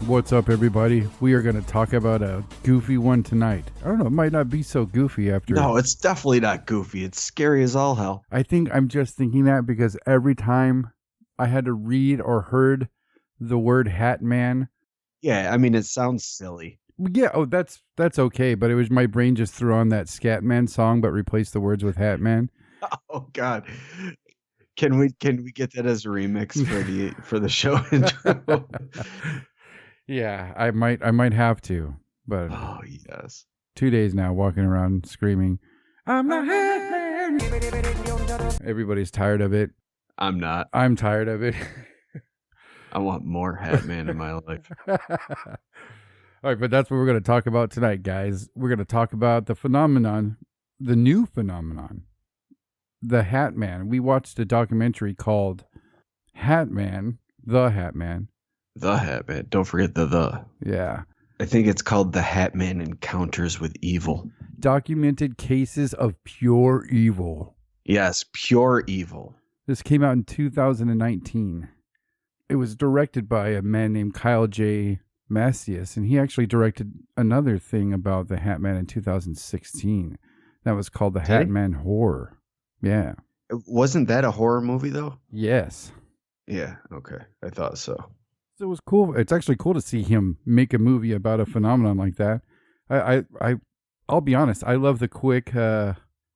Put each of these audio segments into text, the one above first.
What's up, everybody? We are going to talk about a goofy one tonight. I don't know, it might not be so goofy after... No, it's definitely not goofy. It's scary as all hell. I think I'm just thinking that because every time I had to read or heard the word Hat Man... Yeah, I mean, it sounds silly. Yeah, oh, that's okay, but it was my brain just threw on that Scatman song, but replaced the words with Hat Man. Oh, God. Can we get that as a remix for the show intro? Yeah, I might have to, but oh yes, 2 days now walking around screaming, "I'm the Hat Man." Everybody's tired of it. I'm not. I'm tired of it. I want more Hat Man in my life. All right, but that's what we're going to talk about tonight, guys. We're going to talk about the phenomenon, the new phenomenon, the Hat Man. We watched a documentary called Hat Man, The Hat Man. The Hat Man. Don't forget the. Yeah. I think it's called The Hat Man Encounters with Evil. Documented cases of pure evil. Yes, pure evil. This came out in 2019. It was directed by a man named Kyle J. Macias, and he actually directed another thing about the Hat Man in 2016. That was called The Hat Man Horror. Yeah. Wasn't that a horror movie, though? Yes. Yeah, okay. I thought so. It was cool. It's actually cool to see him make a movie about a phenomenon like that. I'll be honest. I love the quick,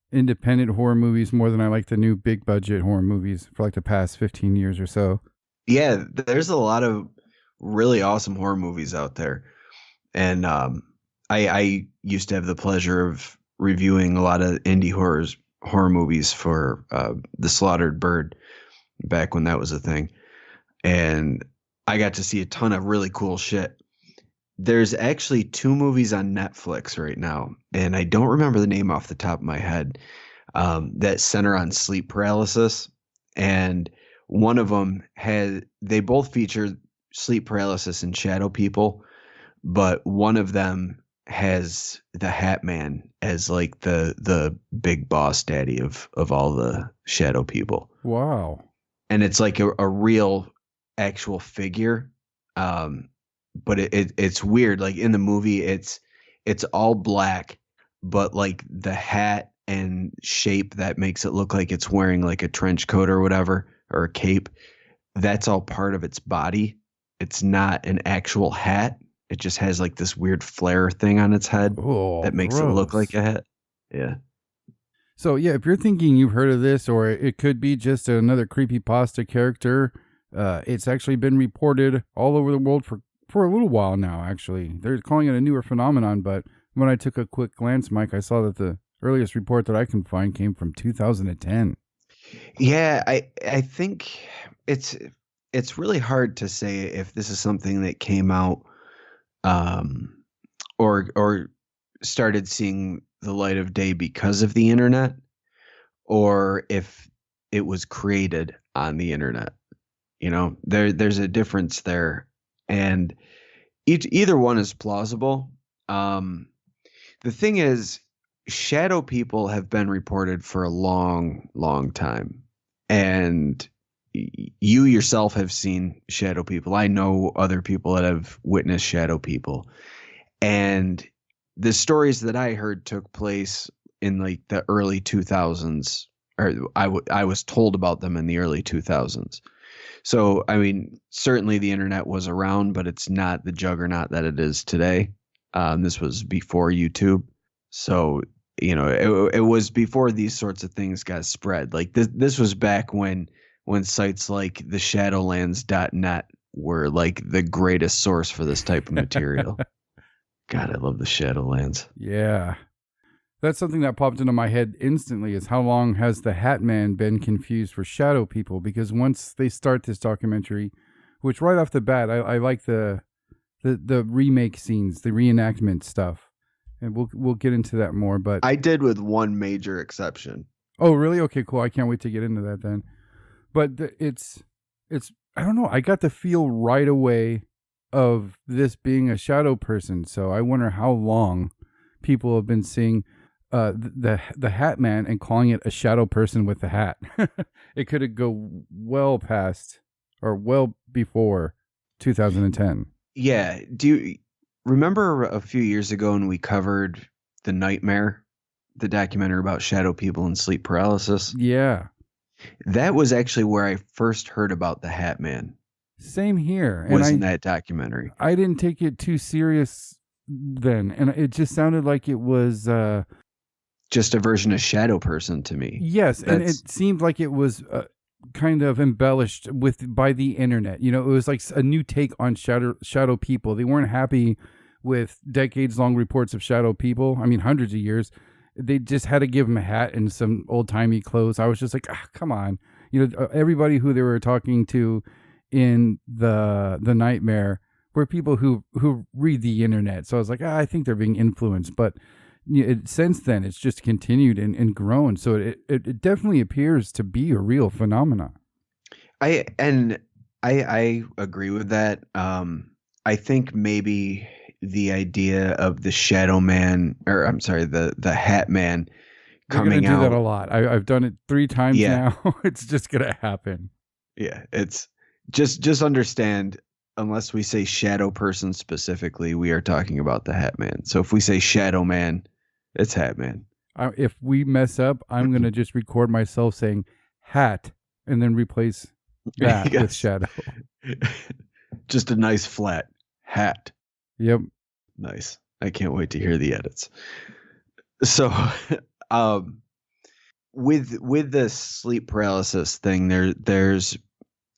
independent horror movies more than I like the new big budget horror movies for like the past 15 years or so. Yeah, there's a lot of really awesome horror movies out there. And I used to have the pleasure of reviewing a lot of indie horror movies for The Slaughtered Bird back when that was a thing. And I got to see a ton of really cool shit. There's actually 2 movies on Netflix right now, and I don't remember the name off the top of my head, that center on sleep paralysis. And one of them they both feature sleep paralysis and shadow people, but one of them has the Hat Man as like the big boss daddy of all the shadow people. Wow. And it's like a real actual figure, but it's weird. Like in the movie, it's all black, but like the hat and shape that makes it look like it's wearing like a trench coat or whatever, or a cape, that's all part of its body. It's not an actual hat. It just has like this weird flare thing on its head that makes it look like a hat. Yeah. So yeah, if you're thinking you've heard of this, or it could be just another creepypasta character, it's actually been reported all over the world for a little while now, actually. They're calling it a newer phenomenon, but when I took a quick glance, Mike, I saw that the earliest report that I can find came from 2010. Yeah, I think it's really hard to say if this is something that came out or started seeing the light of day because of the internet, or if it was created on the internet. You know, there's a difference there, and either one is plausible. The thing is, shadow people have been reported for a long, long time, and you yourself have seen shadow people. I know other people that have witnessed shadow people, and the stories that I heard took place in like the early 2000s, or I was told about them in the early 2000s. So, I mean, certainly the internet was around, but it's not the juggernaut that it is today. This was before YouTube. So, you know, it was before these sorts of things got spread. Like this was back when sites like the Shadowlands.net were like the greatest source for this type of material. God, I love the Shadowlands. Yeah. That's something that popped into my head instantly, is how long has the Hat Man been confused for shadow people? Because once they start this documentary, which right off the bat, I like the remake scenes, the reenactment stuff. and we'll get into that more. But I did with one major exception. oh, really? Okay, cool. I can't wait to get into that then. But it's I don't know. I got the feel right away of this being a shadow person. So I wonder how long people have been seeing the Hat Man and calling it a shadow person with the hat. It could go well past or well before 2010. Yeah. Do you remember a few years ago when we covered The Nightmare, the documentary about shadow people and sleep paralysis? Yeah. That was actually where I first heard about the Hat Man. Same here. Was in that documentary. I didn't take it too serious then, and it just sounded like it was just a version of shadow person to me. Yes, and it seemed like it was kind of embellished by the internet. You know, it was like a new take on shadow people. They weren't happy with decades-long reports of shadow people. I mean, hundreds of years. They just had to give him a hat and some old-timey clothes. I was just like, come on. You know, everybody who they were talking to in the Nightmare were people who read the internet. So I was like, I think they're being influenced. But since then, it's just continued and grown. So it definitely appears to be a real phenomenon. I agree with that. I think maybe the idea of the Shadow Man, or I'm sorry, the Hat Man coming out. You're gonna do that a lot. I've done it 3 times now. It's just gonna happen. Yeah, it's just understand. Unless we say shadow person specifically, we are talking about the Hat Man. So if we say Shadow Man, it's Hat Man. If we mess up, I'm gonna just record myself saying hat and then replace that with shadow. Just a nice flat hat. Yep. Nice. I can't wait to hear the edits. So, with the sleep paralysis thing, there's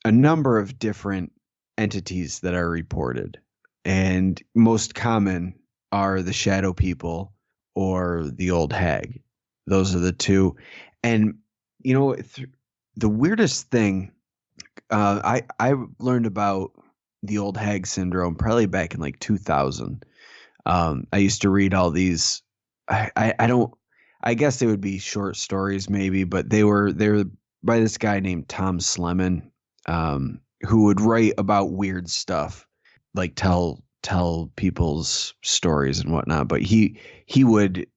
a number of different entities that are reported, and most common are the shadow people or the old hag. Those are the two. And you know, the weirdest thing, I learned about the Old Hag Syndrome probably back in like 2000. I used to read all these. I guess they would be short stories maybe, but they were by this guy named Tom Sleman, who would write about weird stuff, like tell people's stories and whatnot. But he would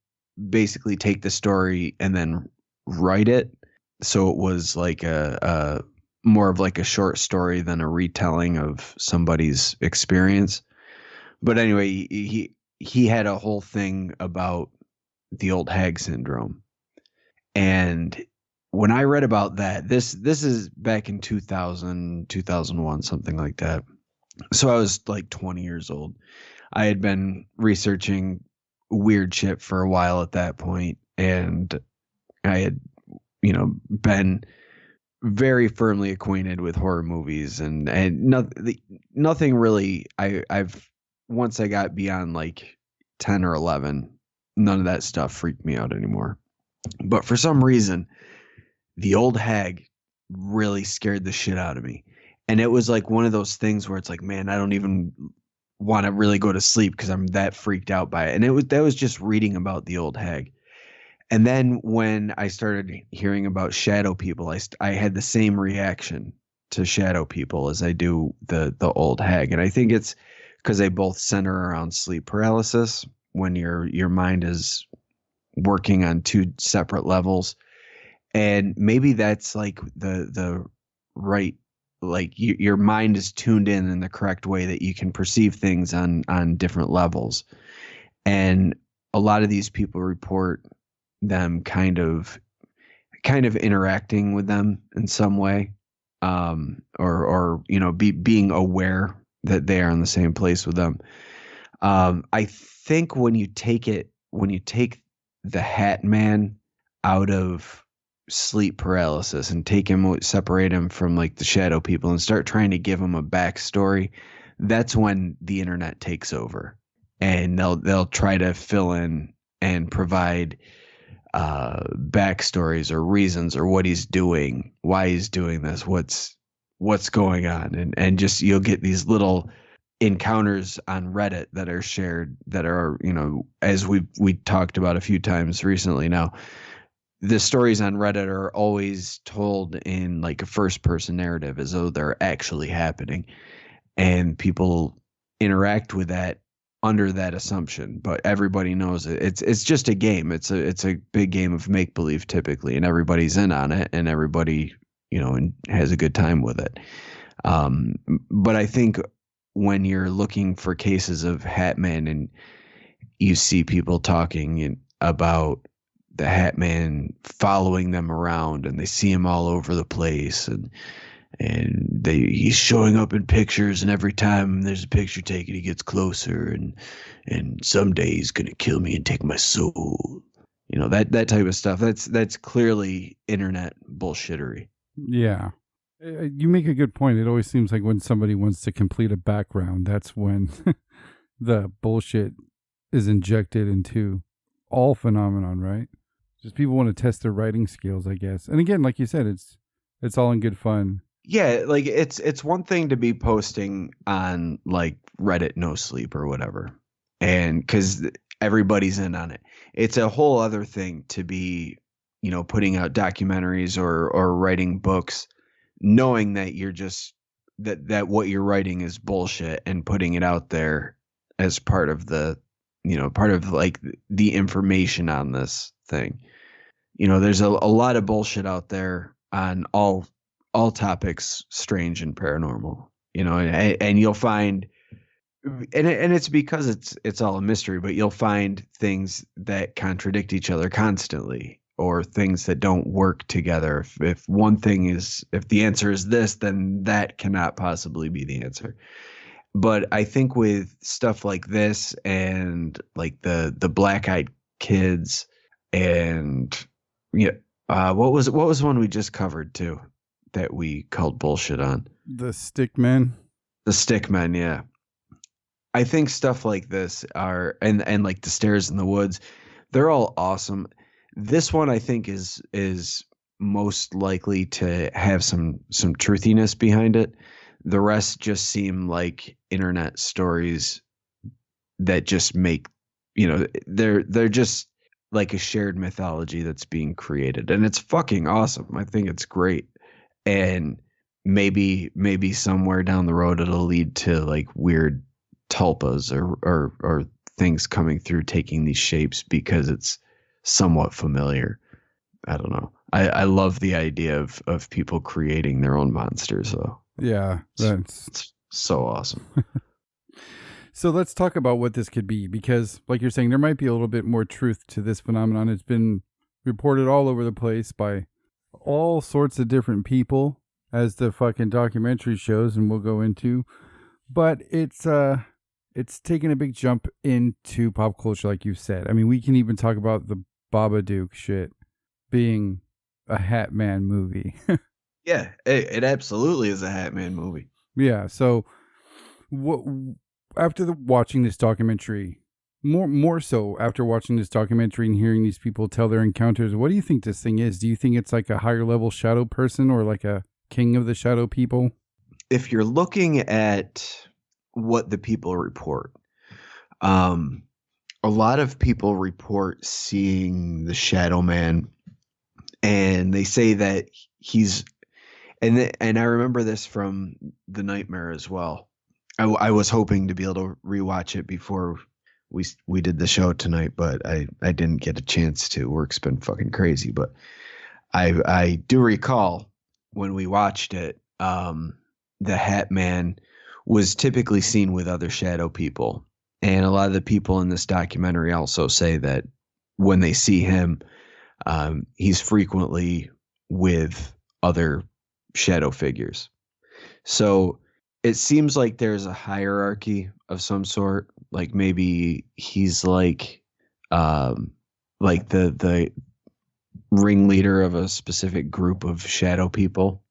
basically take the story and then write it, so it was like a more of like a short story than a retelling of somebody's experience. But anyway, he had a whole thing about the Old Hag Syndrome. And when I read about that, this is back in 2000, 2001, something like that. So I was like 20 years old. I had been researching weird shit for a while at that point, and I had, been very firmly acquainted with horror movies and nothing really. I've once I got beyond like 10 or 11, none of that stuff freaked me out anymore. But for some reason, the old hag really scared the shit out of me. And it was like one of those things where it's like, man, I don't even want to really go to sleep because I'm that freaked out by it. And that was just reading about the old hag. And then when I started hearing about shadow people, I had the same reaction to shadow people as I do the old hag. And I think it's because they both center around sleep paralysis, when your mind is working on 2 separate levels. And maybe that's like the right, like your mind is tuned in the correct way that you can perceive things on different levels. And a lot of these people report them kind of interacting with them in some way, or being aware that they are in the same place with them. I think when you take the Hat Man out of sleep paralysis and separate him from like the shadow people and start trying to give him a backstory, that's when the internet takes over, and they'll try to fill in and provide backstories or reasons or what he's doing, why he's doing this, what's going on, and just you'll get these little encounters on Reddit that are shared that are, as we talked about a few times recently now, the stories on Reddit are always told in like a first person narrative as though they're actually happening, and people interact with that under that assumption. But everybody knows it. It's just a game. It's a big game of make believe typically, and everybody's in on it, and everybody and has a good time with it. But I think when you're looking for cases of Hat Man and you see people talking about the Hat Man following them around, and they see him all over the place, and he's showing up in pictures, and every time there's a picture taken he gets closer, and someday he's gonna kill me and take my soul. That type of stuff. That's clearly internet bullshittery. Yeah. You make a good point. It always seems like when somebody wants to complete a background, that's when the bullshit is injected into all phenomenon, right? Just people want to test their writing skills, I guess. And again, like you said, it's all in good fun. Yeah, like it's one thing to be posting on like Reddit No Sleep or whatever, and because everybody's in on it. It's a whole other thing to be, putting out documentaries or writing books, knowing that you're just that what you're writing is bullshit, and putting it out there as part of like the information on this thing. There's a lot of bullshit out there on all topics, strange and paranormal, and you'll find, and it's because it's all a mystery, but you'll find things that contradict each other constantly, or things that don't work together. If the answer is this, then that cannot possibly be the answer. But I think with stuff like this, and like the black-eyed kids, and what was one we just covered too that we called bullshit on? The Stickmen. The Stickmen, yeah. I think stuff like this are, and like the Stairs in the Woods, they're all awesome. This one I think is most likely to have some truthiness behind it. The rest just seem like internet stories that just make, they're just like a shared mythology that's being created, and it's fucking awesome. I think it's great. And maybe somewhere down the road it'll lead to like weird tulpas or things coming through taking these shapes because it's somewhat familiar. I don't know. I love the idea of people creating their own monsters though. Yeah, it's so awesome. So let's talk about what this could be, because like you're saying, there might be a little bit more truth to this phenomenon. It's been reported all over the place by all sorts of different people, as the fucking documentary shows, and we'll go into. But it's taken a big jump into pop culture, like you said. I mean, we can even talk about the Babadook shit being a Hat Man movie. Yeah, it absolutely is a Hat Man movie. Yeah. So, after watching this documentary, more so after watching this documentary and hearing these people tell their encounters, what do you think this thing is? Do you think it's like a higher level shadow person, or like a king of the shadow people? If you're looking at what the people report, a lot of people report seeing the Shadow Man, and they say that he's, and I remember this from The Nightmare as well. I was hoping to be able to rewatch it before we did the show tonight, but I didn't get a chance to. Work's been fucking crazy, but I do recall when we watched it, the Hat Man was typically seen with other shadow people. And a lot of the people in this documentary also say that when they see him, he's frequently with other shadow figures. So it seems like there's a hierarchy of some sort. Like maybe he's like the ringleader of a specific group of shadow people.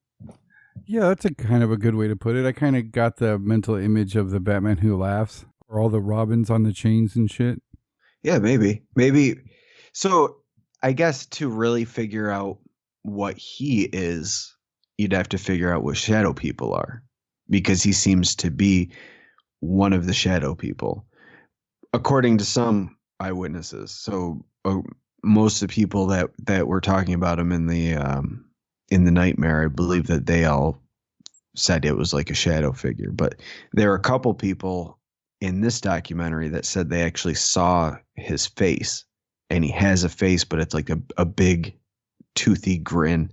Yeah, that's a kind of a good way to put it. I kind of got the mental image of the Batman Who Laughs, or all the Robins on the chains and shit. Yeah, maybe. So I guess to really figure out what he is, you'd have to figure out what shadow people are, because he seems to be one of the shadow people, according to some eyewitnesses. So most of the people that were talking about him in the nightmare, I believe that they all said it was like a shadow figure. But there are a couple people in this documentary that said they actually saw his face, and he has a face, but it's like a big toothy grin.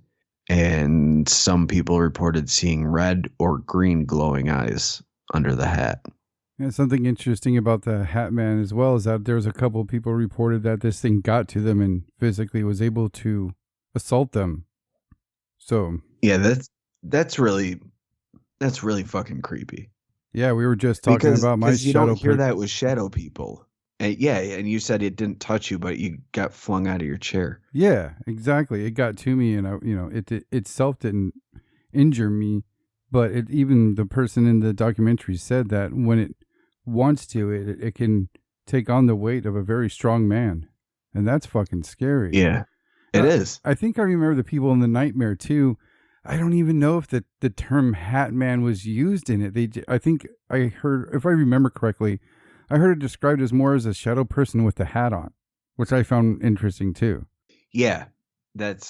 And some people reported seeing red or green glowing eyes under the hat. And something interesting about the Hat Man as well is that there's a couple of people reported that this thing got to them and physically was able to assault them. So yeah, that's really fucking creepy. Yeah, we were just talking about my because you shadow. don't hear that with shadow people. And and you said it didn't touch you, but you got flung out of your chair. Yeah, exactly. It got to me, and it itself didn't injure me, but even the person in the documentary said that when it wants to, it can take on the weight of a very strong man, and that's fucking scary. Yeah, it is. I think I remember the people in the nightmare too. I don't even know if the term Hat Man was used in it. I think I heard, if I remember correctly, I heard it described as more as a shadow person with the hat on, which I found interesting too. Yeah, and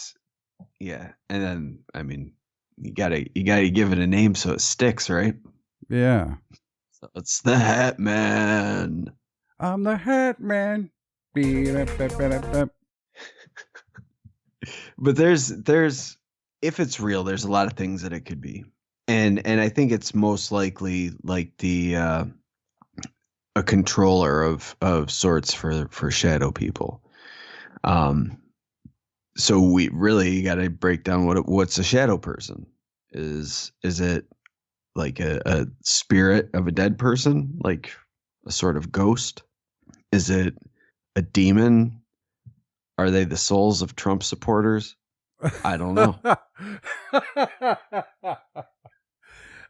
then I mean, you gotta give it a name so it sticks, right? Yeah. So it's the Hat Man. I'm the Hat Man. But there's if it's real, there's a lot of things that it could be, and I think it's most likely like a controller of sorts for shadow people. So we really got to break down what's a shadow person. Is it like a spirit of a dead person, like a sort of ghost? Is it a demon? Are they the souls of Trump supporters? I don't know.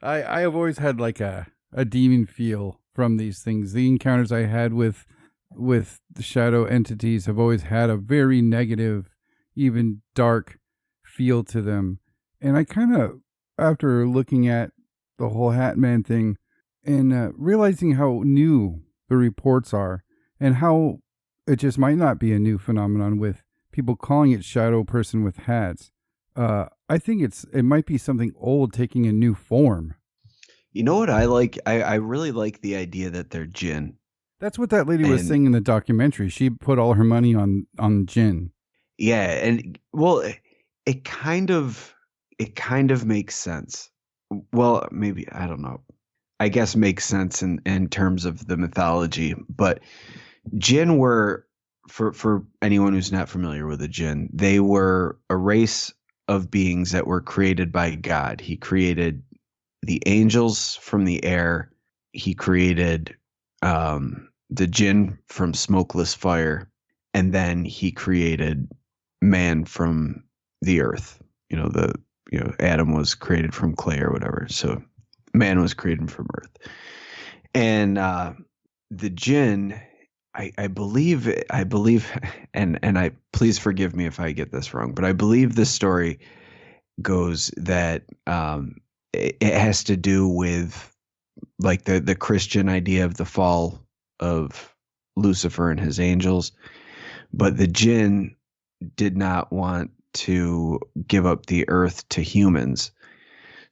I have always had like a demon feel from these things. The encounters I had with the shadow entities have always had a very negative, even dark feel to them. And I kind of, after looking at the whole Hat Man thing and realizing how new the reports are and how it just might not be a new phenomenon with people calling it shadow person with hats. I think it might be something old taking a new form. You know what I like? I really like the idea that they're jinn. That's what that lady was saying in the documentary. She put all her money on jinn. Yeah, and well, it kind of makes sense. Well, maybe, I don't know. I guess makes sense in terms of the mythology, but jinn were, for anyone who's not familiar with a jinn, they were a race of beings that were created by God. He created the angels from the air. He created the jinn from smokeless fire, and then he created man from the earth. Adam was created from clay or whatever, so man was created from earth. And the jinn, I believe, and I please forgive me if I get this wrong, but I believe this story goes that it has to do with like the Christian idea of the fall of Lucifer and his angels, but the jinn did not want to give up the earth to humans,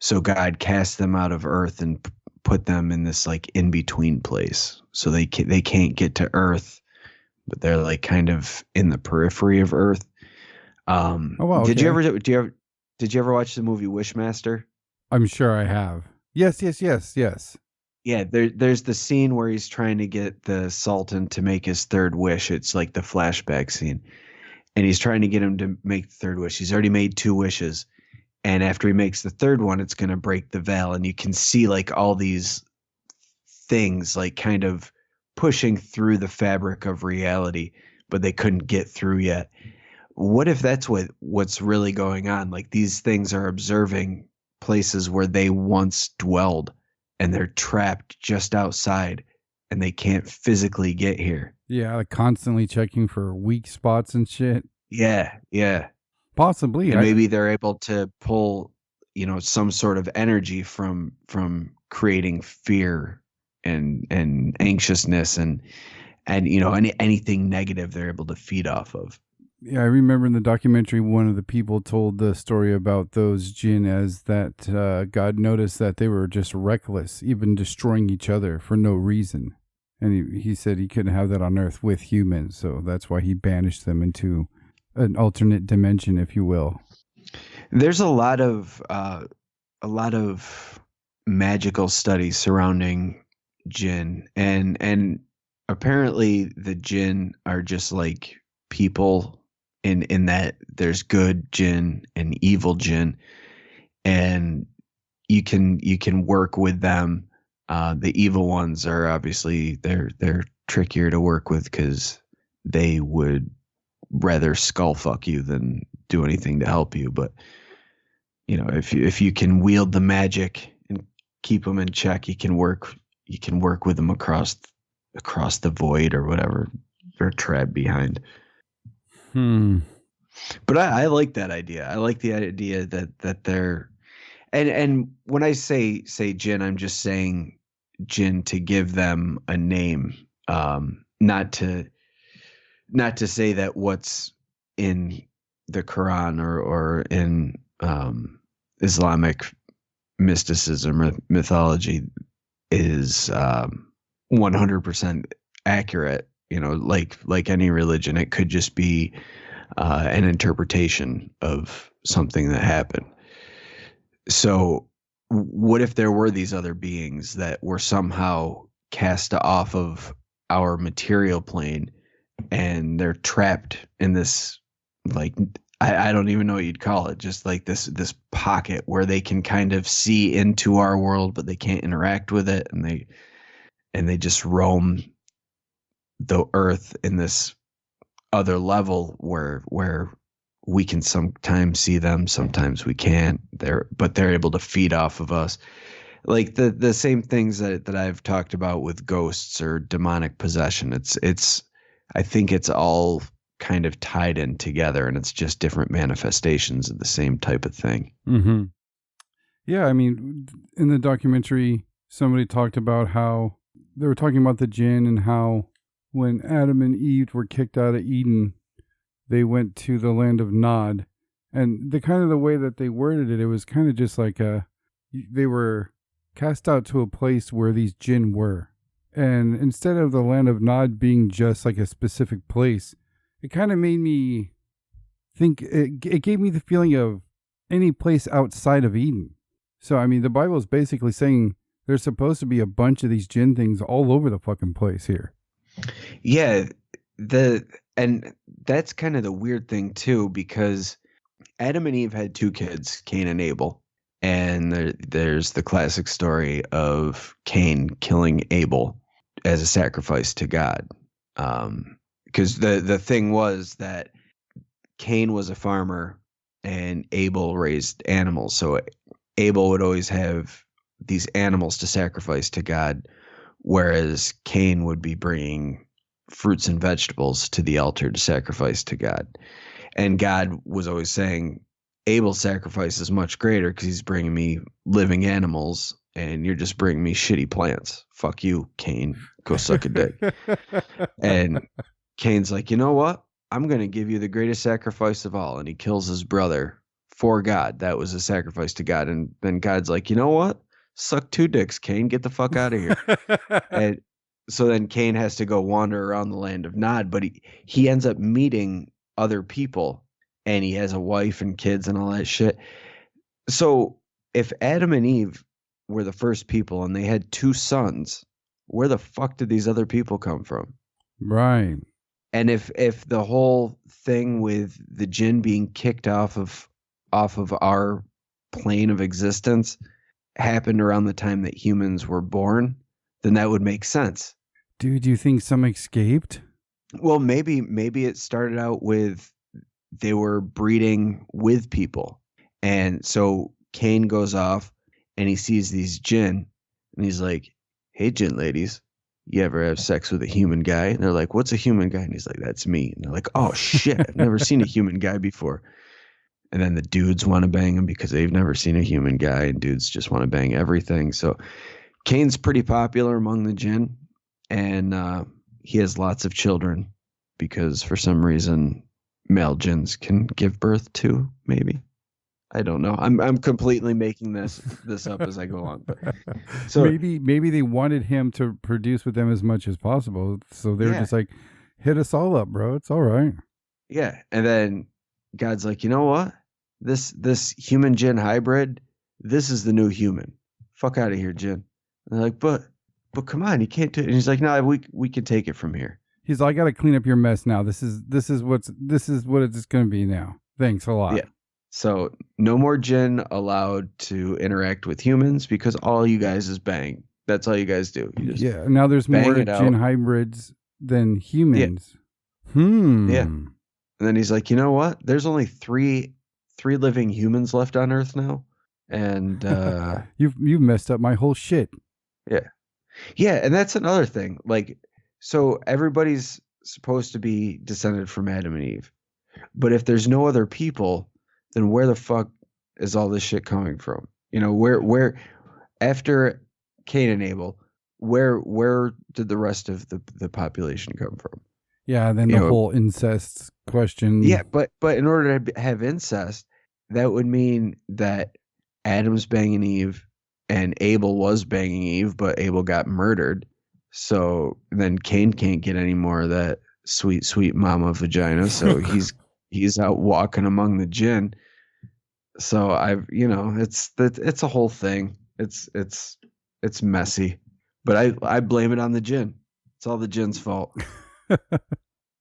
so God cast them out of earth and put them in this like in between place, so they can't get to earth, but they're like kind of in the periphery of earth. Oh wow! Okay. Did you ever watch the movie Wishmaster? I'm sure I have. Yes. Yeah, there's the scene where he's trying to get the Sultan to make his third wish. It's like the flashback scene, and he's trying to get him to make the third wish. He's already made 2 wishes, and after he makes the third one, it's going to break the veil, and you can see like all these things like kind of pushing through the fabric of reality, but they couldn't get through yet. What if that's what's really going on? Like these things are observing places where they once dwelled, and they're trapped just outside, and they can't physically get here. Yeah, like constantly checking for weak spots and shit. Yeah. Possibly. And maybe they're able to pull, some sort of energy from creating fear and anxiousness and anything negative they're able to feed off of. Yeah, I remember in the documentary, one of the people told the story about those jinn as that God noticed that they were just reckless, even destroying each other for no reason. And he said he couldn't have that on Earth with humans, so that's why he banished them into an alternate dimension, if you will. There's a lot of magical studies surrounding jinn, and apparently the jinn are just like people in that there's good jinn and evil jinn, and you can work with them. The evil ones are obviously they're trickier to work with because they would rather skull fuck you than do anything to help you. But if you can wield the magic and keep them in check, you can work with them across the void or whatever they're trapped behind. But I like that idea. I like the idea that they're and when I say jinn, I'm just saying jinn to give them a name, not to say that what's in the Quran or in Islamic mysticism or mythology is 100% accurate. Like any religion, it could just be an interpretation of something that happened. So what if there were these other beings that were somehow cast off of our material plane and they're trapped in this, like, I don't even know what you'd call it, just like this pocket where they can kind of see into our world, but they can't interact with it, and they just roam the earth in this other level where we can sometimes see them, sometimes we can't. But they're able to feed off of us, like the same things that I've talked about with ghosts or demonic possession. I think it's all kind of tied in together, and it's just different manifestations of the same type of thing. Mm-hmm. Yeah, I mean, in the documentary, somebody talked about how they were talking about the jinn and how when Adam and Eve were kicked out of Eden, they went to the land of Nod. And the way that they worded it, it was kind of just like they were cast out to a place where these jinn were. And instead of the land of Nod being just like a specific place, it kind of made me think, it gave me the feeling of any place outside of Eden. So, I mean, the Bible is basically saying there's supposed to be a bunch of these jinn things all over the fucking place here. Yeah, and that's kind of the weird thing too, because Adam and Eve had two kids, Cain and Abel, and there's the classic story of Cain killing Abel as a sacrifice to God. Because the thing was that Cain was a farmer and Abel raised animals, so Abel would always have these animals to sacrifice to God, whereas Cain would be bringing fruits and vegetables to the altar to sacrifice to God. And God was always saying, Abel's sacrifice is much greater because he's bringing me living animals and you're just bringing me shitty plants. Fuck you, Cain. Go suck a dick. And Cain's like, you know what? I'm going to give you the greatest sacrifice of all. And he kills his brother for God. That was a sacrifice to God. And then God's like, you know what? Suck two dicks, Cain. Get the fuck out of here. And so then Cain has to go wander around the land of Nod, but he ends up meeting other people, and he has a wife and kids and all that shit. So if Adam and Eve were the first people and they had two sons, where the fuck did these other people come from? Right. And if the whole thing with the jinn being kicked off of our plane of existence happened around the time that humans were born, then that would make sense. Dude, do you think some escaped? Well, maybe it started out with they were breeding with people. And so Cain goes off and he sees these jinn and he's like, hey, jinn ladies, you ever have sex with a human guy? And they're like, what's a human guy? And he's like, that's me. And they're like, oh shit, I've never seen a human guy before. And then the dudes want to bang him because they've never seen a human guy, and dudes just want to bang everything. So Kane's pretty popular among the jinn, and he has lots of children because for some reason male jinns can give birth to, maybe. I don't know. I'm completely making this up as I go on. But so maybe they wanted him to produce with them as much as possible. So they were yeah, just like, hit us all up, bro. It's all right. yeah. And then God's like, you know what? This human jinn hybrid, this is the new human. Fuck out of here, jinn. And they're like, but come on, you can't do it. And he's like, no, we can take it from here. He's like, I got to clean up your mess now. This is what it's going to be now. Thanks a lot. Yeah. So no more jinn allowed to interact with humans because all you guys is bang. That's all you guys do. You just Now there's more it jinn out. hybrids than humans. Yeah. And then he's like, you know what? There's only three living humans left on Earth now. And you've messed up my whole shit. Yeah. Yeah, and that's another thing. Like, so everybody's supposed to be descended from Adam and Eve. But if there's no other people, then where the fuck is all this shit coming from? You know, where after Cain and Abel, where did the rest of the population come from? Yeah, then the whole incest question. Yeah, but in order to have incest, that would mean that Adam's banging Eve and Abel was banging Eve, but Abel got murdered. So then Cain can't get any more of that sweet, sweet mama vagina. So he's out walking among the jinn. So it's a whole thing. It's messy, but I blame it on the jinn. It's all the jinn's fault.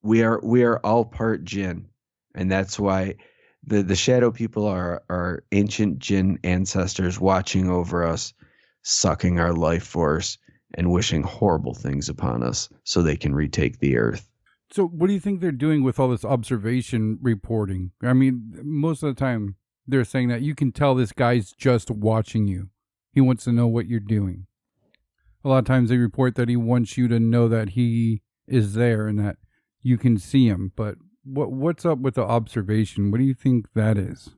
We are all part jinn, and that's why the shadow people are ancient jinn ancestors watching over us, sucking our life force and wishing horrible things upon us so they can retake the earth. So what do you think they're doing with all this observation reporting? I mean, most of the time they're saying that you can tell this guy's just watching you. He wants to know what you're doing. A lot of times they report that he wants you to know that he is there and that you can see him. But what's up with the observation? What do you think that is?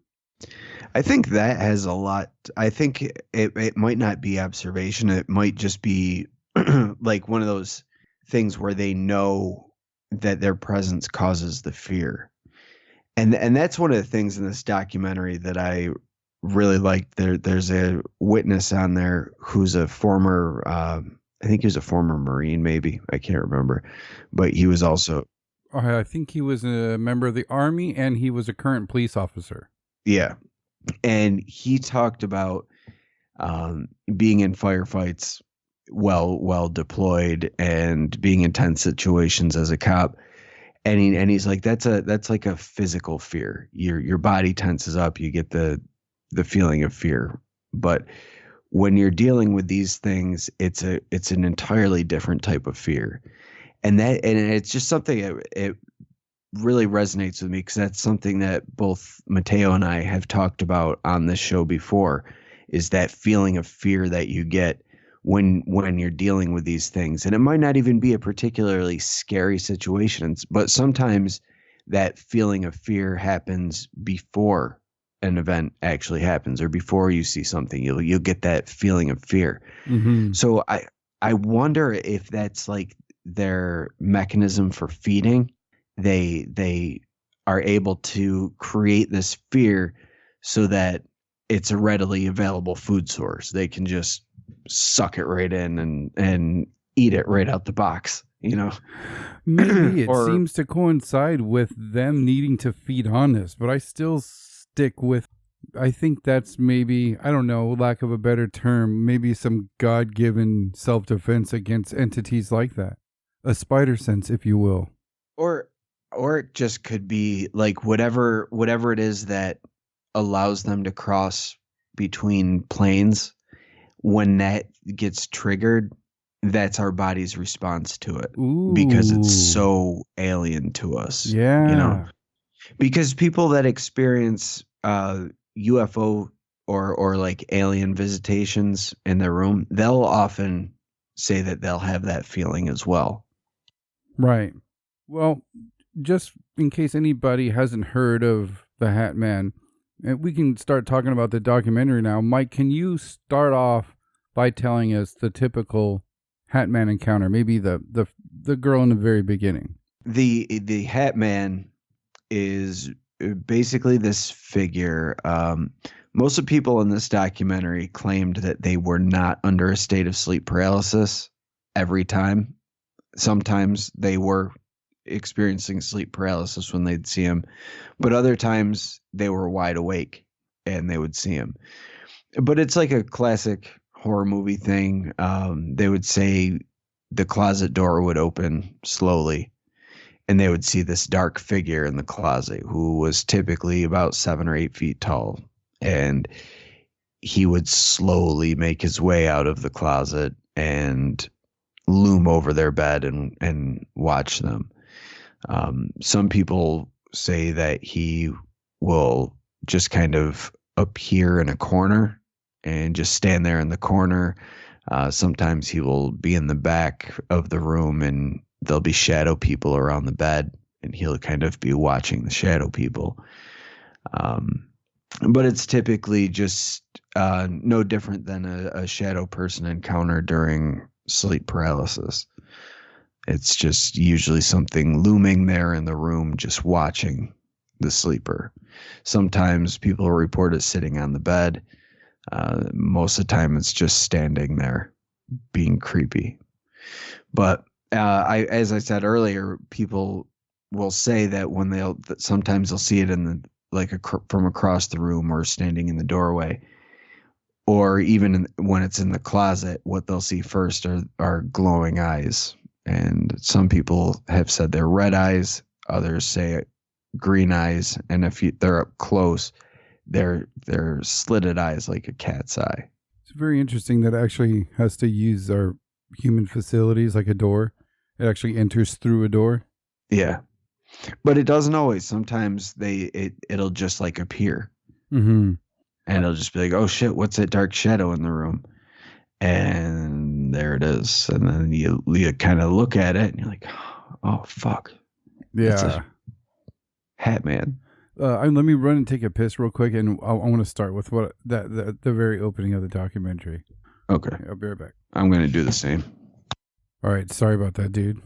I think that has a lot. I think it might not be observation. It might just be like one of those things where they know that their presence causes the fear. And that's one of the things in this documentary that I really liked. There's a witness on there who's a former, I think he was a former Marine, maybe. I can't remember. But he was also... I think he was a member of the Army and he was a current police officer. Yeah. And he talked about being in firefights well deployed and being in tense situations as a cop. And he's like, that's like a physical fear. Your body tenses up, you get the feeling of fear. But when you're dealing with these things, it's an entirely different type of fear. And it's just something it really resonates with me because that's something that both Mateo and I have talked about on this show before, is that feeling of fear that you get when you're dealing with these things. And it might not even be a particularly scary situation, but sometimes that feeling of fear happens before an event actually happens or before you see something. You'll get that feeling of fear. Mm-hmm. So I wonder if that's like their mechanism for feeding. They are able to create this fear so that it's a readily available food source. They can just suck it right in and eat it right out the box, you know. Maybe it seems to coincide with them needing to feed on this, but I still stick with, I think that's maybe, I don't know, lack of a better term, maybe some God-given self-defense against entities like that. A spider sense, if you will. Or it just could be like whatever it is that allows them to cross between planes. When that gets triggered, that's our body's response to it. Ooh. Because it's so alien to us. Yeah. You know, because people that experience UFO or like alien visitations in their room, they'll often say that they'll have that feeling as well. Right. Well, just in case anybody hasn't heard of the Hat Man, we can start talking about the documentary now. Mike, can you start off by telling us the typical Hat Man encounter, maybe the girl in the very beginning. The Hat Man is basically this figure. Most of the people in this documentary claimed that they were not under a state of sleep paralysis every time. Sometimes they were experiencing sleep paralysis when they'd see him, but other times they were wide awake and they would see him. But it's like a classic horror movie thing. They would say the closet door would open slowly and they would see this dark figure in the closet who was typically about 7 or 8 feet tall. And he would slowly make his way out of the closet and loom over their bed and watch them. Some people say that he will just kind of appear in a corner and just stand there in the corner. Sometimes he will be in the back of the room and there'll be shadow people around the bed and he'll kind of be watching the shadow people. But it's typically just no different than a shadow person encounter during sleep paralysis. It's just usually something looming there in the room, just watching the sleeper. Sometimes people report it sitting on the bed. Most of the time it's just standing there being creepy. But as I said earlier, people will say that sometimes they'll see it in the from across the room or standing in the doorway, or even when it's in the closet, what they'll see first are glowing eyes. And some people have said they're red eyes, others say green eyes, and if they're up close, they're slitted eyes like a cat's eye. It's very interesting that it actually has to use our human facilities like a door. It actually enters through a door. Yeah. But it doesn't always. Sometimes it'll just like appear. Mm-hmm. And it'll just be like, oh shit, what's that dark shadow in the room? And there it is. And then you kind of look at it and you're like, oh fuck. Yeah. It's a Hat Man. Let me run and take a piss real quick, and I want to start with the very opening of the documentary. Okay. I'll be right back. I'm going to do the same. All right. Sorry about that, dude.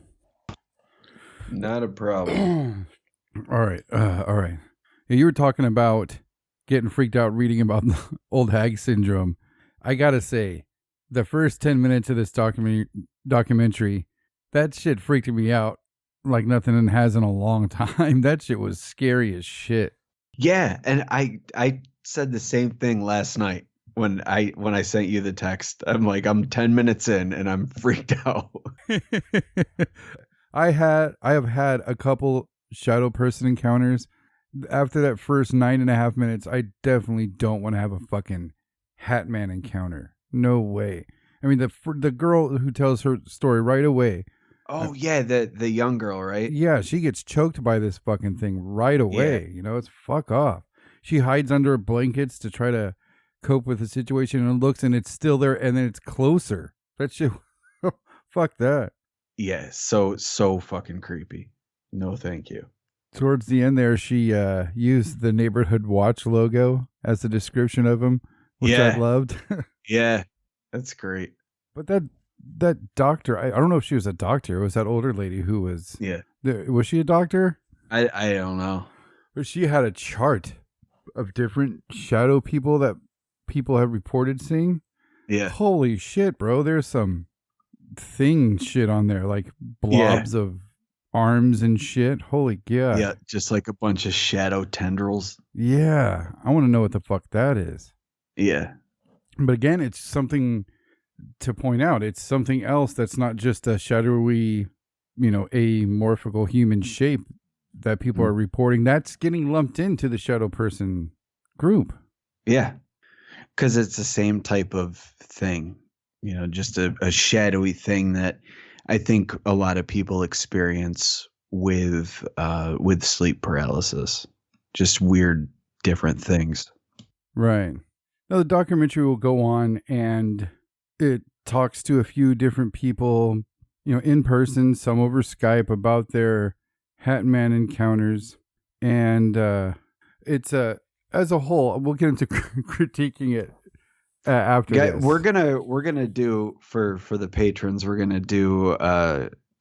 Not a problem. All right. All right. Yeah, you were talking about getting freaked out reading about the Old Hag Syndrome. I got to say, the first 10 minutes of this documentary, that shit freaked me out like nothing has in a long time. That shit was scary as shit. Yeah, and I said the same thing last night when I sent you the text. I'm like, I'm 10 minutes in and I'm freaked out. I have had a couple shadow person encounters. After that first 9.5 minutes, I definitely don't want to have a fucking Hat Man encounter. No way. I mean, the girl who tells her story right away. Oh yeah, the young girl, right? Yeah, she gets choked by this fucking thing right away. Yeah. You know, it's fuck off. She hides under her blankets to try to cope with the situation and looks, and it's still there, and then it's closer. That shit. Fuck that. Yeah, so fucking creepy. No, thank you. Towards the end there, she used the Neighborhood Watch logo as the description of him, which I loved. Yeah, that's great. But that doctor, I don't know if she was a doctor. It was that older lady who was. Yeah. Was she a doctor? I don't know. But she had a chart of different shadow people that people have reported seeing. Yeah. Holy shit, bro. There's some thing shit on there, like blobs of arms and shit. Holy god. Yeah, just like a bunch of shadow tendrils. Yeah. I want to know what the fuck that is. Yeah. But again, it's something to point out. It's something else that's not just a shadowy, amorphical human shape that people are reporting. That's getting lumped into the shadow person group. Yeah. Because it's the same type of thing, just a shadowy thing that I think a lot of people experience with sleep paralysis. Just weird, different things. Right. Now, the documentary will go on and it talks to a few different people, in person, some over Skype, about their Hat Man encounters. And it's as a whole, we'll get into critiquing it after this. We're gonna do for the patrons. We're gonna do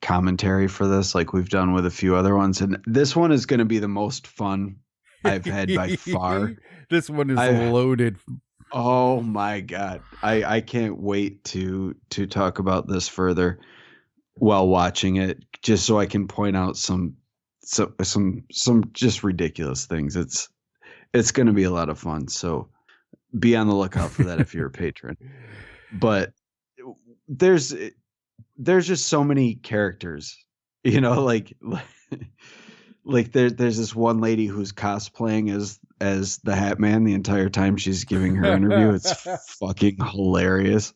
commentary for this, like we've done with a few other ones, and this one is gonna be the most fun I've had by far. This one is loaded. Oh my god, I can't wait to talk about this further while watching it, just so I can point out some just ridiculous things. It's gonna be a lot of fun. So be on the lookout for that if you're a patron. But there's just so many characters, like there's this one lady who's cosplaying as the Hat Man the entire time she's giving her interview. It's fucking hilarious.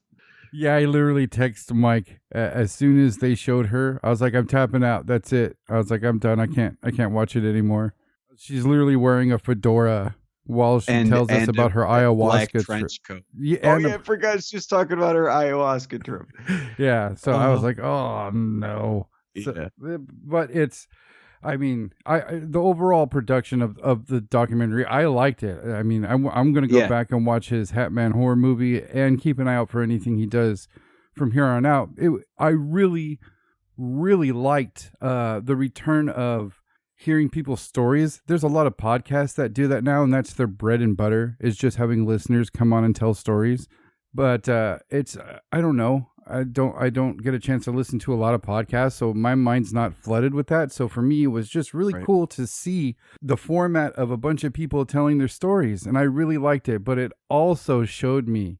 Yeah, I literally texted Mike as soon as they showed her. I was like, I'm tapping out. That's it. I was like, I'm done. I can't watch it anymore. She's literally wearing a fedora while she tells us about her ayahuasca trench coat. Yeah, I forgot she was talking about her ayahuasca trip. Yeah, so I was like, oh no. So, but it's, I mean, the overall production of the documentary, I liked it. I mean, I'm going to go back and watch his Hat Man horror movie and keep an eye out for anything he does from here on out. I really, really liked the return of hearing people's stories. There's a lot of podcasts that do that now, and that's their bread and butter, is just having listeners come on and tell stories. But it's, I don't know. I don't get a chance to listen to a lot of podcasts, so my mind's not flooded with that. So for me, it was just really cool to see the format of a bunch of people telling their stories, and I really liked it. But it also showed me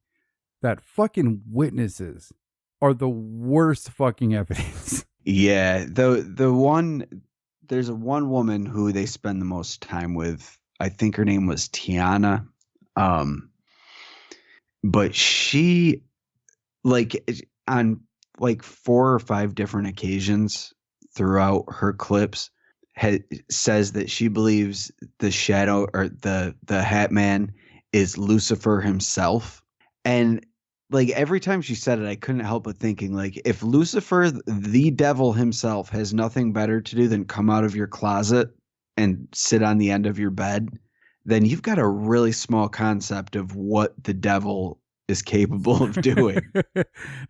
that fucking witnesses are the worst fucking evidence. Yeah, there's one woman who they spend the most time with. I think her name was Tiana. But she, on 4 or 5 different occasions throughout her clips, says that she believes the shadow or the Hat Man is Lucifer himself. And every time she said it, I couldn't help but thinking, if Lucifer, the devil himself, has nothing better to do than come out of your closet and sit on the end of your bed, then you've got a really small concept of what the devil is capable of doing.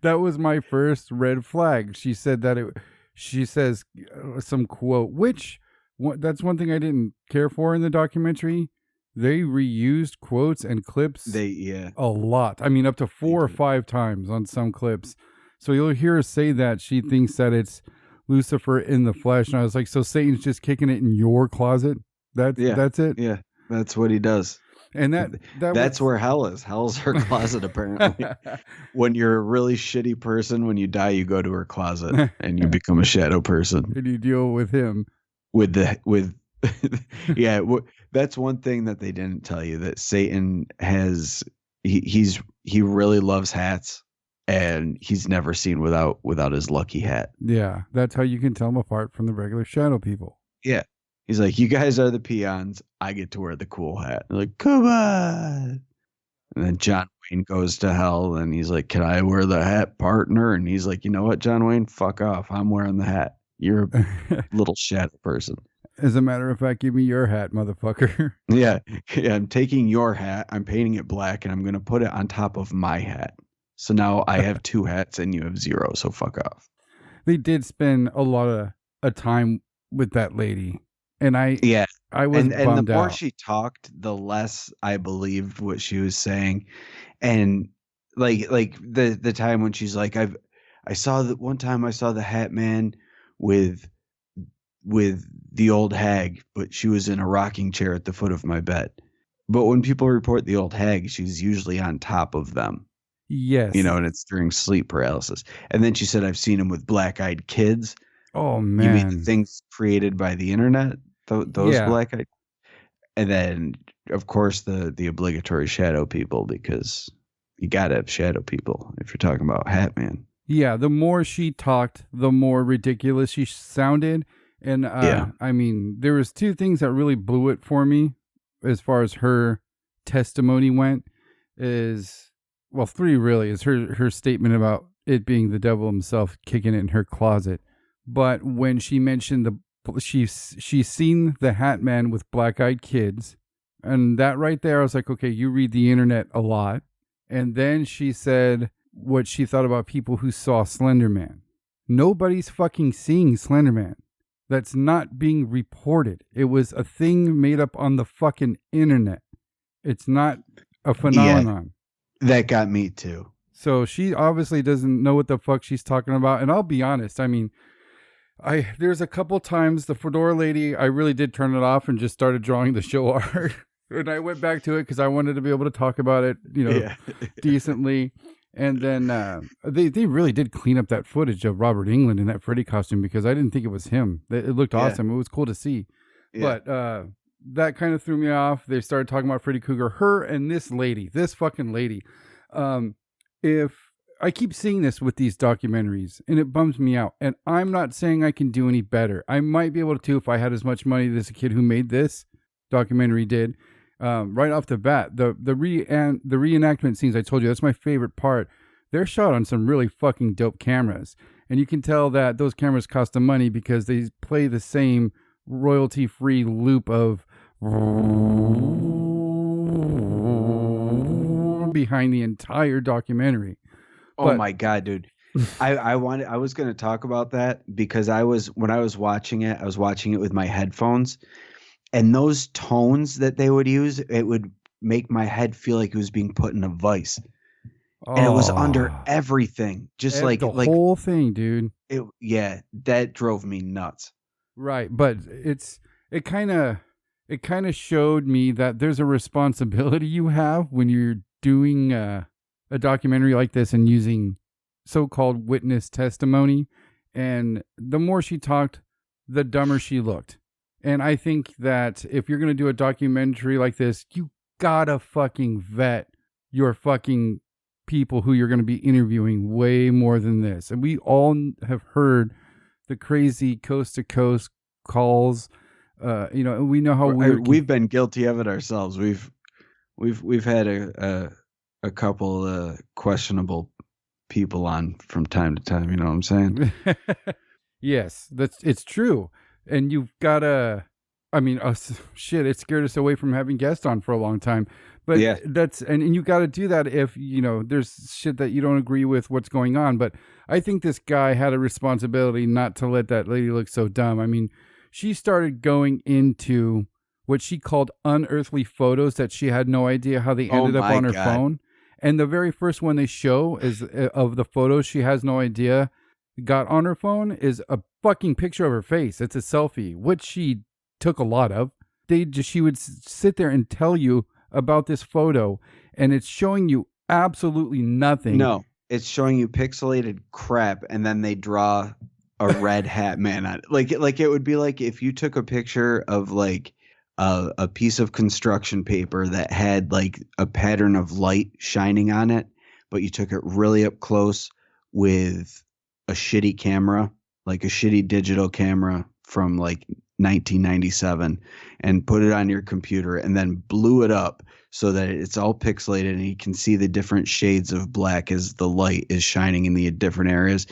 That was my first red flag. She said that she says some quote, that's one thing I didn't care for in the documentary. They reused quotes and clips a lot. I mean, up to 4 or 5 times on some clips. So you'll hear her say that she thinks that it's Lucifer in the flesh. And I was like, so Satan's just kicking it in your closet? That's it? Yeah, that's what he does. And that's where hell is. Hell's her closet, apparently. When you're a really shitty person, when you die, you go to her closet and you become a shadow person. And you deal with him. That's one thing that they didn't tell you, that Satan has, he really loves hats, and he's never seen without his lucky hat. Yeah, that's how you can tell them apart from the regular shadow people. Yeah. He's like, you guys are the peons. I get to wear the cool hat. They're like, come on. And then John Wayne goes to hell, and he's like, can I wear the hat, partner? And he's like, you know what, John Wayne? Fuck off. I'm wearing the hat. You're a little shadow person. As a matter of fact, give me your hat, motherfucker. Yeah, I'm taking your hat. I'm painting it black, and I'm going to put it on top of my hat. So now I have 2 hats, and you have 0. So fuck off. They did spend a lot of time with that lady. And I was bummed out. And the more she talked, the less I believed what she was saying. And the time when she's like, I saw that one time I saw the Hat Man with the old hag, but she was in a rocking chair at the foot of my bed. But when people report the old hag, she's usually on top of them. Yes. And it's during sleep paralysis. And then she said, I've seen him with black-eyed kids. Oh, man. You mean the things created by the internet? Those black-eyed. And then, of course, the obligatory shadow people, because you got to have shadow people if you're talking about Hat Man. Yeah, the more she talked, the more ridiculous she sounded. And I mean, there was 2 things that really blew it for me as far as her testimony went. 3 really is her statement about it being the devil himself kicking it in her closet. But when she mentioned she's seen the Hat Man with black-eyed kids, and that right there, I was like, okay, you read the internet a lot. And then she said what she thought about people who saw Slender Man. Nobody's fucking seeing Slender Man. That's not being reported. It was a thing made up on the fucking internet. It's not a phenomenon. Yeah, that got me too. So she obviously doesn't know what the fuck she's talking about. And I'll be honest, I mean, there's a couple times the Fedora lady, I really did turn it off and just started drawing the show art. And I went back to it because I wanted to be able to talk about it, decently. And then they really did clean up that footage of Robert Englund in that Freddy costume because I didn't think it was him. It looked awesome. It was cool to see. Yeah. But that kind of threw me off. They started talking about Freddy Krueger. Her and this fucking lady. If I keep seeing this with these documentaries and it bums me out. And I'm not saying I can do any better. I might be able to if I had as much money as a kid who made this documentary did. Right off the bat, the reenactment scenes, I told you, that's my favorite part. They're shot on some really fucking dope cameras. And you can tell that those cameras cost them money because they play the same royalty-free loop of behind the entire documentary. Oh my God, dude. I was going to talk about that because when I was watching it with my headphones. And those tones that they would use, it would make my head feel like it was being put in a vice. Oh, and it was under everything. Just like the whole thing, dude. That drove me nuts. Right. But it kind of showed me that there's a responsibility you have when you're doing a documentary like this and using so-called witness testimony. And the more she talked, the dumber she looked. And I think that if you're going to do a documentary like this, you gotta fucking vet your fucking people who you're going to be interviewing way more than this. And we all have heard the crazy coast to coast calls. And we know how we've been guilty of it ourselves. We've had a couple questionable people on from time to time. You know what I'm saying? Yes, it's true. And you've got to, it scared us away from having guests on for a long time. But yeah, and you got to do that if, there's shit that you don't agree with what's going on. But I think this guy had a responsibility not to let that lady look so dumb. I mean, she started going into what she called unearthly photos that she had no idea how they ended up on her phone. And the very first one they show is of the photos she has no idea got on her phone is a fucking picture of her face. It's a selfie, which she took a lot of. She would sit there and tell you about this photo, and it's showing you absolutely nothing. No, it's showing you pixelated crap, and then they draw a red hat man on it. Like it would be like if you took a picture of like a piece of construction paper that had like a pattern of light shining on it, but you took it really up close with a shitty camera, like a shitty digital camera from like 1997, and put it on your computer and then blew it up so that it's all pixelated and you can see the different shades of black as the light is shining in the different areas.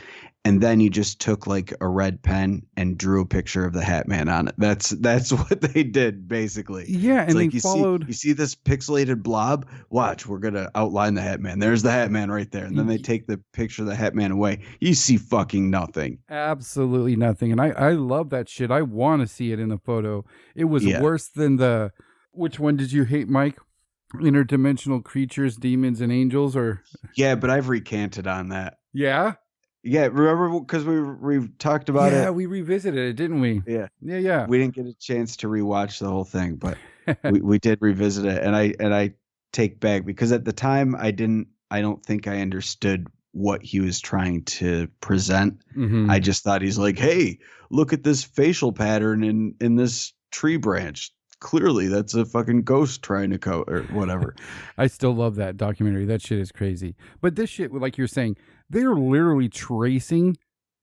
And then you just took like a red pen and drew a picture of the Hat Man on it. That's what they did basically. Yeah, it's and like they followed. You see this pixelated blob? Watch, we're gonna outline the Hat Man. There's the Hat Man right there. And then they take the picture of the Hat Man away. You see fucking nothing. Absolutely nothing. And I love that shit. I want to see it in a photo. It was worse than the. Which one did you hate, Mike? Interdimensional creatures, demons, and angels, or? Yeah, but I've recanted on that. Yeah. Yeah, remember because we talked about it? Yeah, we revisited it, didn't we? Yeah. We didn't get a chance to rewatch the whole thing, but we did revisit it, and I take back because at the time I don't think I understood what he was trying to present. Mm-hmm. I just thought he's like, hey, look at this facial pattern in this tree branch. Clearly, that's a fucking ghost trying to or whatever. I still love that documentary. That shit is crazy. But this shit, like you're saying, they're literally tracing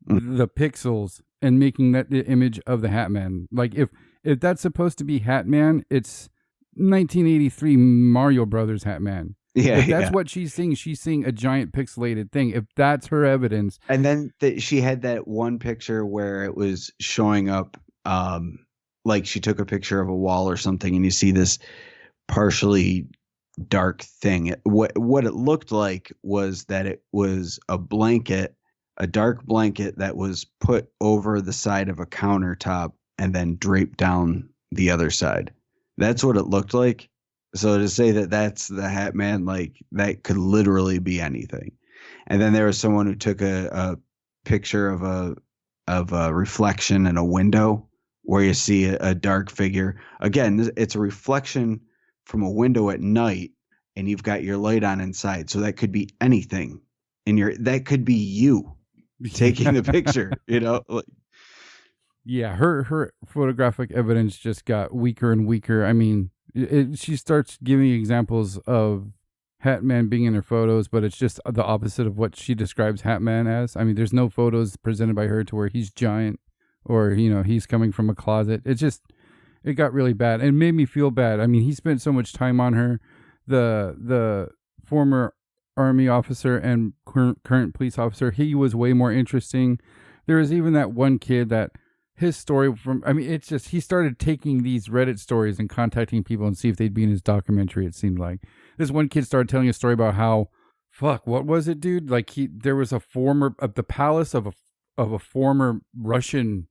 the pixels and making that the image of the Hat Man. Like if that's supposed to be Hat Man, it's 1983 Mario Brothers Hat Man. Yeah, if that's what she's seeing a giant pixelated thing. If that's her evidence. And then she had that one picture where it was showing up, like she took a picture of a wall or something, and you see this partially dark thing. What it looked like was that it was a blanket, a dark blanket that was put over the side of a countertop and then draped down the other side. That's what it looked like. So to say that that's the Hat Man, like that could literally be anything. And then there was someone who took a picture of a reflection in a window where you see a dark figure. Again, it's a reflection from a window at night, and you've got your light on inside. So that could be anything. That could be you taking the picture, you know? Yeah, her photographic evidence just got weaker and weaker. I mean, she starts giving examples of Hat Man being in her photos, but it's just the opposite of what she describes Hat Man as. I mean, there's no photos presented by her to where he's giant or, he's coming from a closet. It got really bad and made me feel bad. I mean, he spent so much time on her. The former Army officer and current police officer, he was way more interesting. There was even that one kid that his story it's just, he started taking these Reddit stories and contacting people and see if they'd be in his documentary. It seemed like this one kid started telling a story about how, what was it, dude? Like there was a former, the palace of a former Russian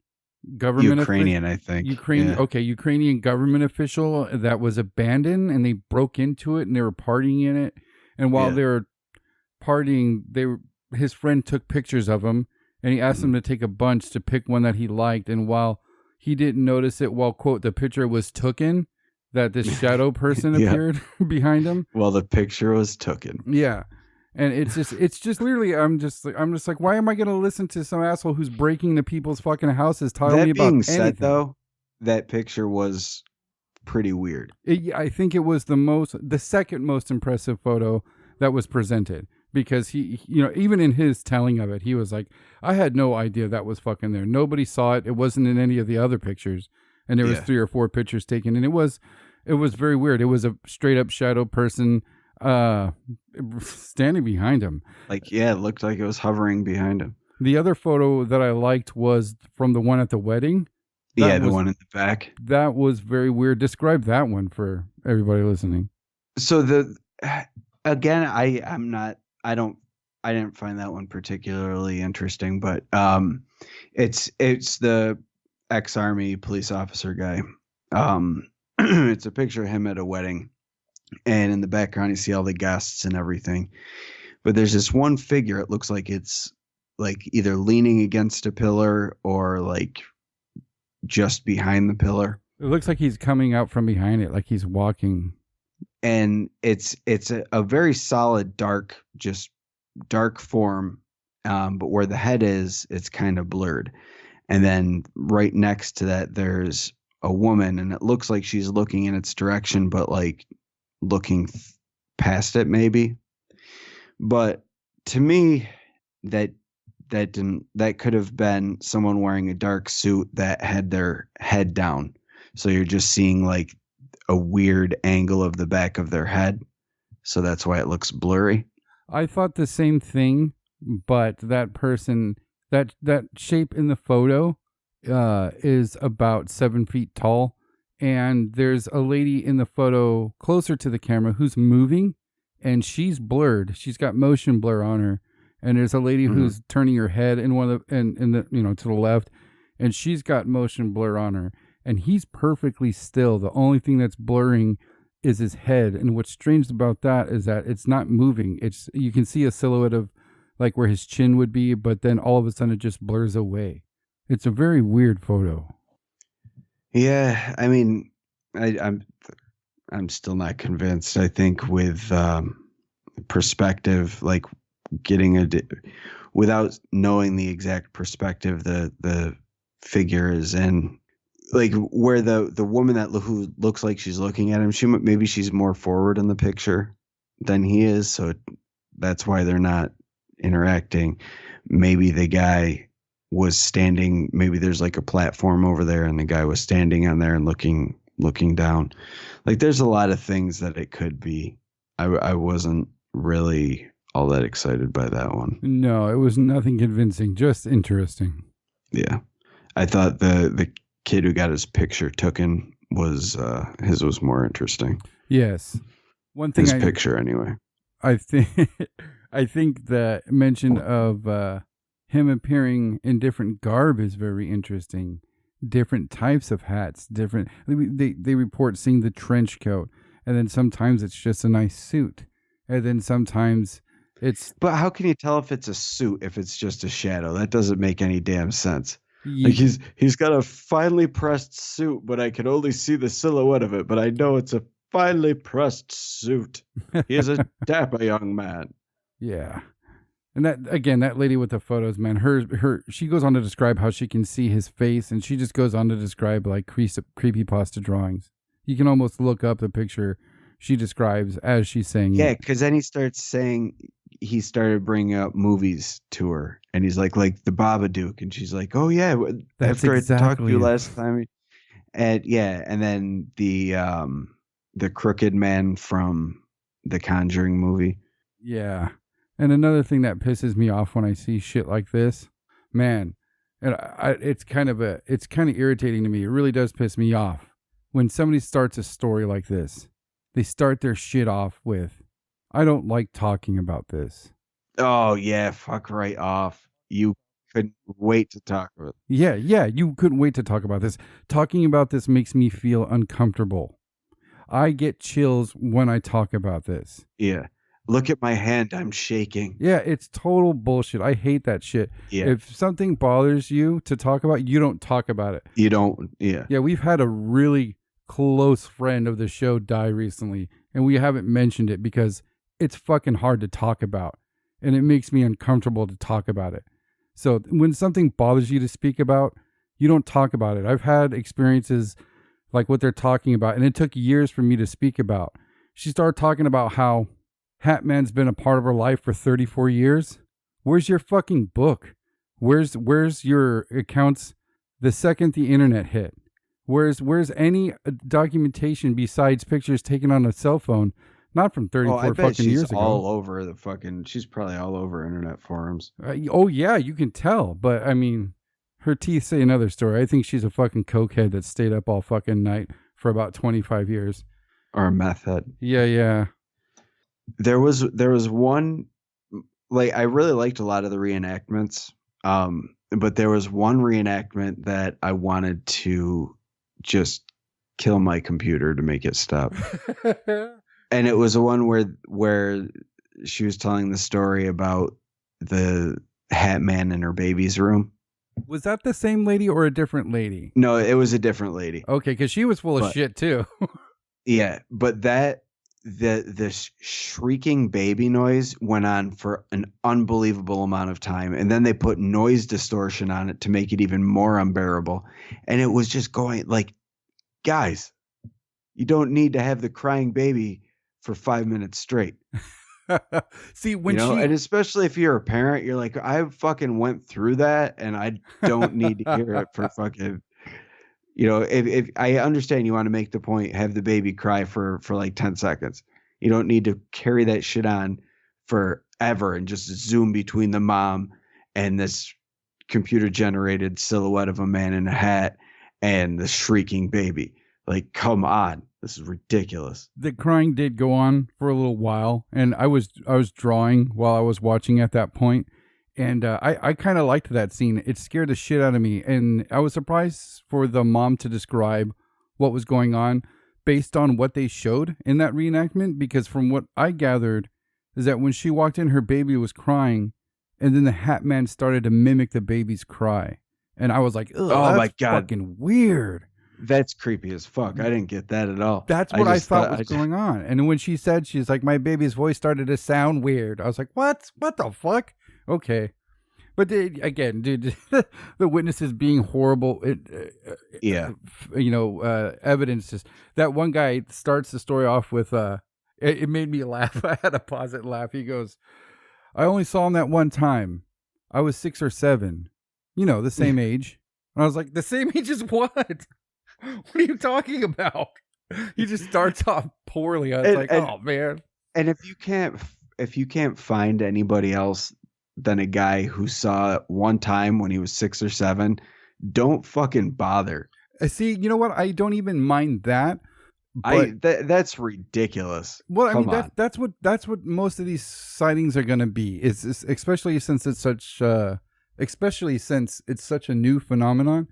government Ukrainian, I think. Ukrainian government official that was abandoned, and they broke into it and they were partying in it. And while they were partying, his friend took pictures of him, and he asked him to take a bunch to pick one that he liked. And while he didn't notice it, while quote the picture was tooken, that this shadow person appeared behind him. Well, the picture was tooken. Yeah. And it's just literally, I'm just like, why am I going to listen to some asshole who's breaking the people's fucking houses telling me about anything? That being said, though, that picture was pretty weird. I think it was the second most impressive photo that was presented, because he, even in his telling of it, he was like, I had no idea that was fucking there. Nobody saw it. It wasn't in any of the other pictures. And there was 3 or 4 pictures taken, and it was very weird. It was a straight up shadow person standing behind him. It looked like it was hovering behind him. The other photo that I liked was from the one at the wedding. The one in the back. That was very weird. Describe that one for everybody listening. So again, I didn't find that one particularly interesting, but it's the ex-Army police officer guy. It's a picture of him at a wedding. And in the background, you see all the guests and everything. But there's this one figure. It looks like it's like either leaning against a pillar or like just behind the pillar. It looks like he's coming out from behind it, like he's walking. And it's a very solid, dark form. But where the head is, it's kind of blurred. And then right next to that, there's a woman, and it looks like she's looking in its direction, but like looking past it maybe. But to me, that could have been someone wearing a dark suit that had their head down, so you're just seeing like a weird angle of the back of their head, so that's why it looks blurry. I thought the same thing, but that person, that shape in the photo is about 7 feet tall. And there's a lady in the photo closer to the camera who's moving, and she's blurred. She's got motion blur on her. And there's a lady who's turning her head in one of the, to the left, and she's got motion blur on her. And he's perfectly still. The only thing that's blurring is his head. And what's strange about that is that it's not moving. You can see a silhouette of like where his chin would be, but then all of a sudden it just blurs away. It's a very weird photo. Yeah, I mean, I'm still not convinced. I think with perspective, like getting without knowing the exact perspective the figure is in, like where the woman who looks like she's looking at him, maybe she's more forward in the picture than he is, so that's why they're not interacting. Maybe the guy was standing, maybe there's like a platform over there and the guy was standing on there and looking down. Like there's a lot of things that it could be. I wasn't really all that excited by that one. No, it was nothing convincing, just interesting. Yeah. I thought the kid who got his picture taken was his was more interesting. Yes. One thing His picture, anyway. I think I think the mention of him appearing in different garb is very interesting. Different types of hats, different. They report seeing the trench coat, and then sometimes it's just a nice suit, and then sometimes it's. But how can you tell if it's a suit if it's just a shadow? That doesn't make any damn sense. Like he's got a finely pressed suit, but I can only see the silhouette of it. But I know it's a finely pressed suit. He is a dapper young man. Yeah. And that lady with the photos, man, she goes on to describe how she can see his face, and she just goes on to describe like creepypasta drawings. You can almost look up the picture she describes as she's saying Yeah, it. because then he started bringing up movies to her, and he's like the Babadook, and she's like, oh yeah, That's after exactly I talked to you it. last time, and then the crooked man from the Conjuring movie. Yeah. And another thing that pisses me off when I see shit like this, man, and it's kind of irritating to me. It really does piss me off when somebody starts a story like this. They start their shit off with, I don't like talking about this. Oh yeah, fuck right off. You couldn't wait to talk about it. Yeah, you couldn't wait to talk about this. Talking about this makes me feel uncomfortable. I get chills when I talk about this. Yeah. Look at my hand. I'm shaking. Yeah, it's total bullshit. I hate that shit. Yeah. If something bothers you to talk about, you don't talk about it. You don't. Yeah. Yeah, we've had a really close friend of the show die recently, and we haven't mentioned it because it's fucking hard to talk about, and it makes me uncomfortable to talk about it. So when something bothers you to speak about, you don't talk about it. I've had experiences like what they're talking about, and it took years for me to speak about. She started talking about how Hatman's been a part of her life for 34 years. Where's your fucking book? Where's your accounts the second the internet hit? Where's any documentation besides pictures taken on a cell phone? Not from 34 I bet fucking years ago. all over the fucking. She's probably all over internet forums. Oh yeah, you can tell. But I mean, her teeth say another story. I think she's a fucking cokehead that stayed up all fucking night for about 25 years. Or a meth head. Yeah. There was one, like, I really liked a lot of the reenactments, but there was one reenactment that I wanted to just kill my computer to make it stop. And it was the one where she was telling the story about the Hat Man in her baby's room. Was that the same lady or a different lady? No, it was a different lady. Okay, because she was full of shit too. Yeah, but this shrieking baby noise went on for an unbelievable amount of time, and then they put noise distortion on it to make it even more unbearable. And it was just going like, guys, you don't need to have the crying baby for 5 minutes straight. See, when and especially if you're a parent, you're like, I fucking went through that, and I don't need to hear it for fucking. If I understand you want to make the point, have the baby cry for like 10 seconds. You don't need to carry that shit on forever and just zoom between the mom and this computer generated silhouette of a man in a hat and the shrieking baby. Like, come on. This is ridiculous. The crying did go on for a little while, and I was drawing while I was watching at that point. And I kind of liked that scene. It scared the shit out of me. And I was surprised for the mom to describe what was going on based on what they showed in that reenactment. Because from what I gathered is that when she walked in, her baby was crying. And then the Hat Man started to mimic the baby's cry. And I was like, oh my God, fucking weird. That's creepy as fuck. I didn't get that at all. That's what I thought was going on. And when she said, she's like, my baby's voice started to sound weird. I was like, what? What the fuck? Okay. But again, dude, the witnesses being horrible, evidence is that one guy starts the story off with, it made me laugh. I had to pause it and laugh. He goes, I only saw him that one time. I was 6 or 7, the same age. And I was like, the same age as what? What are you talking about? He just starts off poorly. I was oh man. And if you can't find anybody else than a guy who saw it one time when he was 6 or 7, don't fucking bother. See, you know what? I don't even mind that. But That's ridiculous. well, I mean Come on. that's what most of these sightings are going to be. Is especially since it's such a new phenomenon.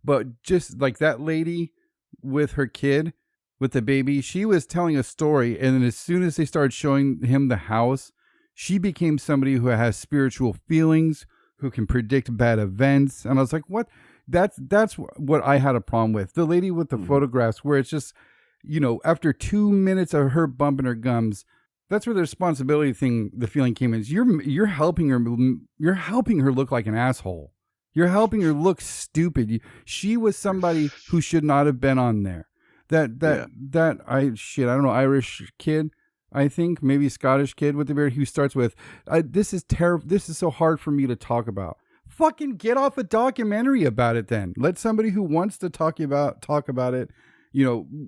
But just like that lady with her kid, with the baby, she was telling a story, and then as soon as they started showing him the house, she became somebody who has spiritual feelings, who can predict bad events. And I was like, what? That's what I had a problem with. The lady with the photographs, where it's just, after 2 minutes of her bumping her gums, that's where the responsibility thing, the feeling came in. Is you're helping her look like an asshole. You're helping her look stupid. She was somebody who should not have been on there. I don't know, Irish kid, I think, maybe Scottish kid with the beard, who starts with, this is terrible. This is so hard for me to talk about. Fucking get off a documentary about it then. Let somebody who wants to talk about it,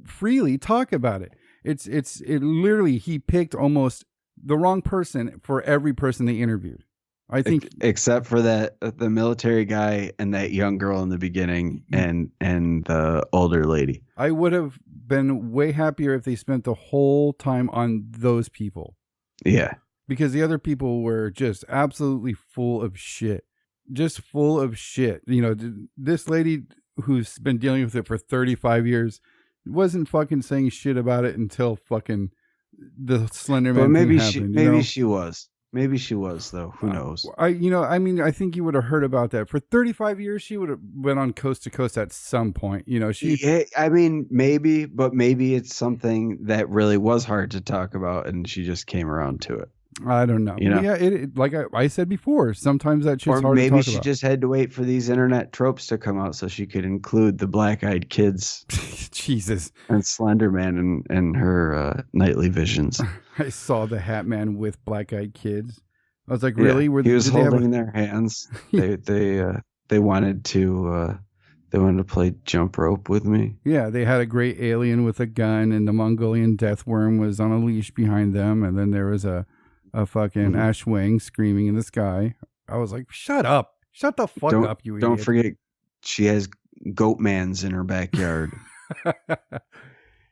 freely talk about it. It literally, he picked almost the wrong person for every person they interviewed. I think, except for the military guy and that young girl in the beginning, and the older lady. I would have been way happier if they spent the whole time on those people. Yeah. Because the other people were just absolutely full of shit. Just full of shit. This lady who's been dealing with it for 35 years wasn't fucking saying shit about it until fucking the Slender Man thing happened. Maybe she was. Maybe she was, though. Who knows? I think you would have heard about that. For 35 years, she would have went on coast to coast at some point. Yeah, I mean, maybe, but maybe it's something that really was hard to talk about, and she just came around to it. I don't know. Yeah, like I said before, sometimes that shit's hard to talk about. Maybe she just had to wait for these internet tropes to come out so she could include the black-eyed kids. Jesus. And Slender Man and her nightly visions. I saw the Hat Man with black-eyed kids. I was like, really? Yeah, he was holding their hands. They wanted to play jump rope with me. Yeah, they had a great alien with a gun, and the Mongolian death worm was on a leash behind them, and then there was a fucking Ashwing screaming in the sky. I was like, shut up. Shut the fuck up, you idiot. Don't forget, she has goat mans in her backyard.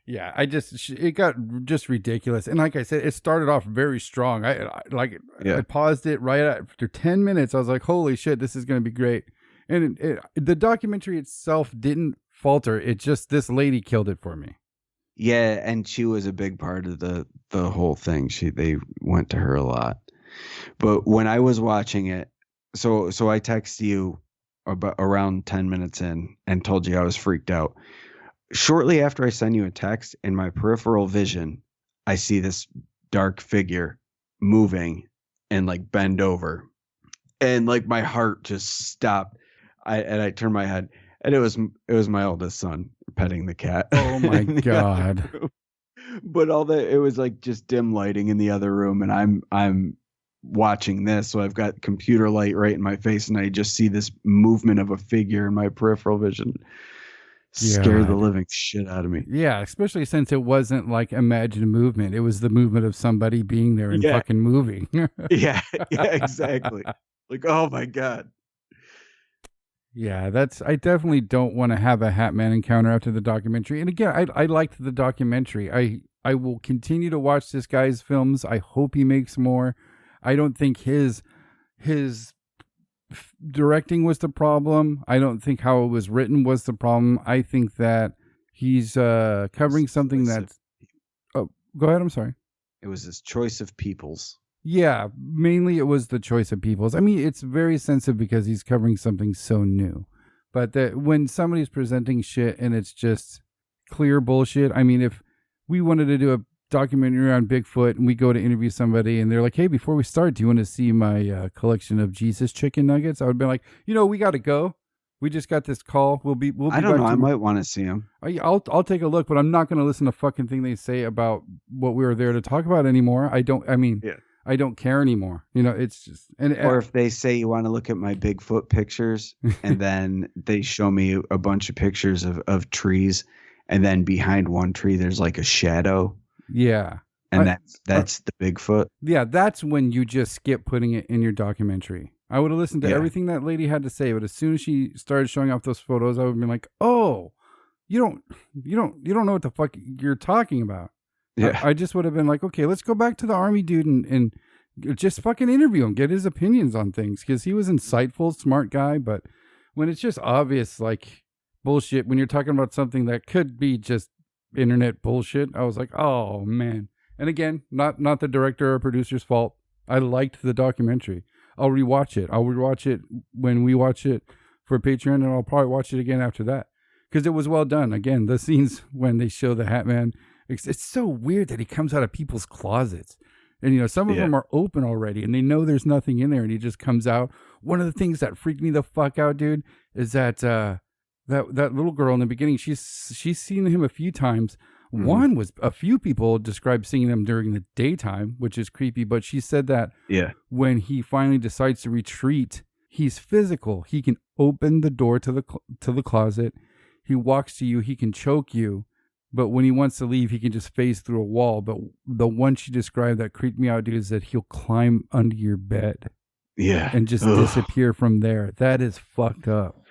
Yeah, it got just ridiculous. And like I said, it started off very strong. I paused it right after 10 minutes. I was like, holy shit, this is going to be great. And the documentary itself didn't falter. It just, this lady killed it for me. Yeah, and she was a big part of the whole thing. They went to her a lot. But when I was watching it, so I texted you about around 10 minutes in and told you I was freaked out. Shortly after I send you a text, in my peripheral vision, I see this dark figure moving and like bend over, and like my heart just stopped. I turned my head, and it was my oldest son petting the cat. Oh my God. But it was like just dim lighting in the other room, and I'm watching this, so I've got computer light right in my face, and I just see this movement of a figure in my peripheral vision. Scare the living shit out of me. Yeah, especially since it wasn't like imagined movement. It was the movement of somebody being there and fucking moving. yeah, exactly. Like, oh my God. Yeah, I definitely don't want to have a Hat Man encounter after the documentary. And again, I liked the documentary. I will continue to watch this guy's films. I hope he makes more. I don't think his directing was the problem. I don't think how it was written was the problem. I think that he's covering something that's... Oh, go ahead. I'm sorry. It was his choice of peoples. Yeah, mainly it was the choice of peoples. I mean, it's very sensitive because he's covering something so new. But when somebody's presenting shit and it's just clear bullshit, I mean, if we wanted to do a documentary on Bigfoot and we go to interview somebody and they're like, hey, before we start, do you want to see my collection of Jesus chicken nuggets? I would be like, we got to go. We just got this call. We'll be I don't know. I might want to see them. I'll take a look, but I'm not going to listen to fucking thing they say about what we were there to talk about anymore. I don't care anymore. It's just... Or if they say you want to look at my Bigfoot pictures and then they show me a bunch of pictures of trees, and then behind one tree there's like a shadow. Yeah. And that's the Bigfoot. Yeah, that's when you just skip putting it in your documentary. I would have listened to everything that lady had to say, but as soon as she started showing off those photos, I would have been like, oh, you don't know what the fuck you're talking about. Yeah. I just would have been like, okay, let's go back to the army dude and just fucking interview him, get his opinions on things, because he was insightful, smart guy. But when it's just obvious, like bullshit, when you're talking about something that could be just internet bullshit, I was like, oh man. And again, not the director or producer's fault. I liked the documentary. I'll rewatch it. I'll rewatch it when we watch it for Patreon, and I'll probably watch it again after that because it was well done. Again, the scenes when they show the Hat Man, it's so weird that he comes out of people's closets. And, you know, some of them are open already and they know there's nothing in there and he just comes out. One of the things that freaked me the fuck out, dude, is that that little girl in the beginning, she's seen him a few times. Mm-hmm. One was a few people described seeing him during the daytime, which is creepy. But she said that when he finally decides to retreat, he's physical. He can open the door to the closet. He walks to you. He can choke you. But when he wants to leave, he can just phase through a wall. But the one she described that creeped me out, dude, is that he'll climb under your bed. Yeah. And just disappear from there. That is fucked up.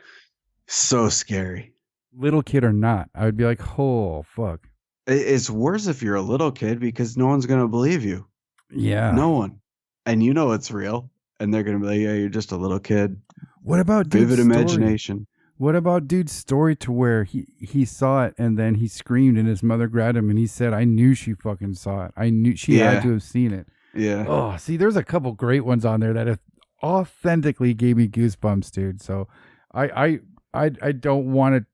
So scary. Little kid or not, I would be like, oh, fuck. It's worse if you're a little kid because no one's going to believe you. Yeah. No one. And you know it's real. And they're going to be like, yeah, you're just a little kid. What about vivid imagination? What about dude's story to where he saw it and then he screamed and his mother grabbed him and he said, I knew she fucking saw it. I knew she had to have seen it. Yeah. Oh, see, there's a couple great ones on there that have authentically gave me goosebumps, dude. So I don't want to.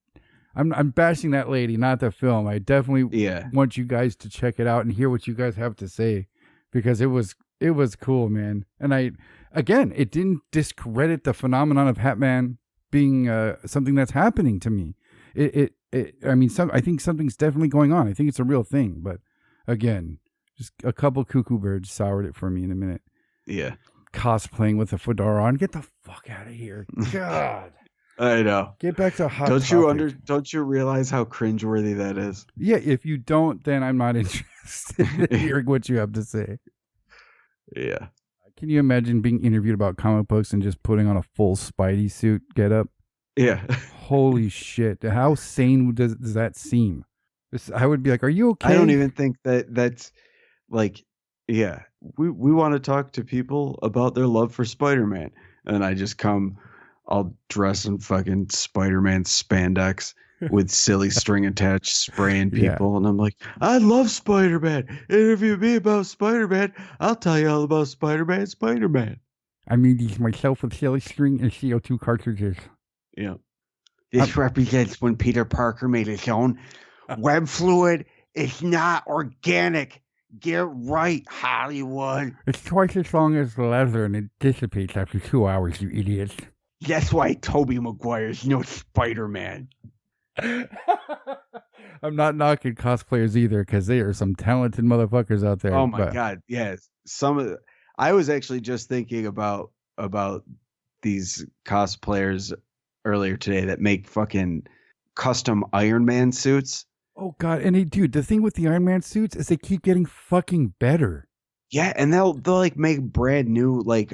I'm bashing that lady, not the film. I definitely want you guys to check it out and hear what you guys have to say because it was cool, man. And it didn't discredit the phenomenon of Hat Man being something that's happening to me. I think something's definitely going on. I think it's a real thing, but again, just a couple cuckoo birds soured it for me in a minute. Yeah. Cosplaying with a fedora on. Get the fuck out of here. God. I know. Get back to hot Don't you realize how cringeworthy that is? Yeah, if you don't, then I'm not interested in hearing what you have to say. Yeah. Can you imagine being interviewed about comic books and just putting on a full Spidey suit get up? Yeah. Holy shit. How sane does that seem? I would be like, are you okay? I don't even think that's like, yeah, we want to talk to people about their love for Spider-Man. And I just come all dressed in fucking Spider-Man spandex with silly string attached spraying people. Yeah. And I'm like, I love Spider-Man. Interview me about Spider-Man. I'll tell you all about Spider-Man. I made these myself with silly string and CO2 cartridges. Yeah. This represents when Peter Parker made his own web fluid. It's not organic. Get right, Hollywood. It's twice as long as the leather and it dissipates after 2 hours, you idiots. That's why Tobey Maguire's no Spider-Man. I'm not knocking cosplayers either because they are some talented motherfuckers out there. Oh my God. Yes. I was actually just thinking about these cosplayers earlier today that make fucking custom Iron Man suits. Oh God. And dude, the thing with the Iron Man suits is they keep getting fucking better. Yeah. And they'll like make brand new, like,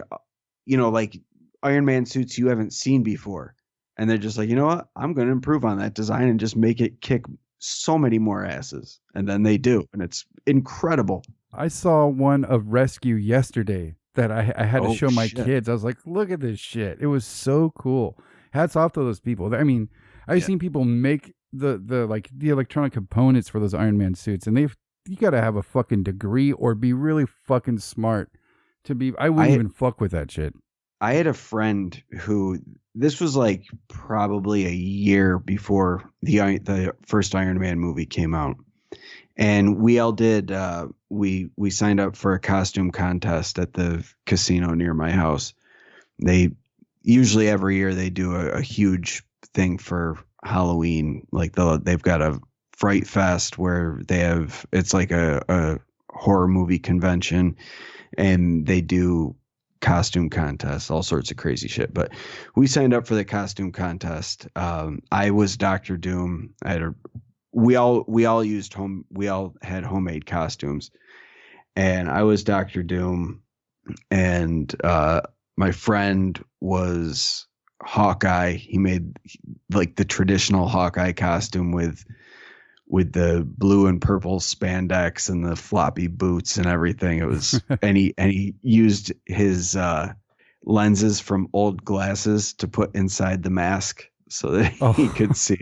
like Iron Man suits you haven't seen before. And they're just like, you know what? I'm going to improve on that design and just make it kick so many more asses. And then they do. And it's incredible. I saw one of Rescue yesterday that I had to show my kids. I was like, look at this shit. It was so cool. Hats off to those people. I mean, I've seen people make the electronic components for those Iron Man suits. And you got to have a fucking degree or be really fucking smart to be. I wouldn't even fuck with that shit. I had a friend who, this was like probably a year before the first Iron Man movie came out. And we all did, we signed up for a costume contest at the casino near my house. They usually every year they do a huge thing for Halloween. Like they've got a Fright Fest where it's like a horror movie convention and they do costume contests, all sorts of crazy shit. But we signed up for the costume contest. I was Dr. Doom. We all had homemade costumes, and I was Dr. Doom, and my friend was Hawkeye. He made like the traditional Hawkeye costume with the blue and purple spandex and the floppy boots and everything. It was and he used his lenses from old glasses to put inside the mask so that he could see.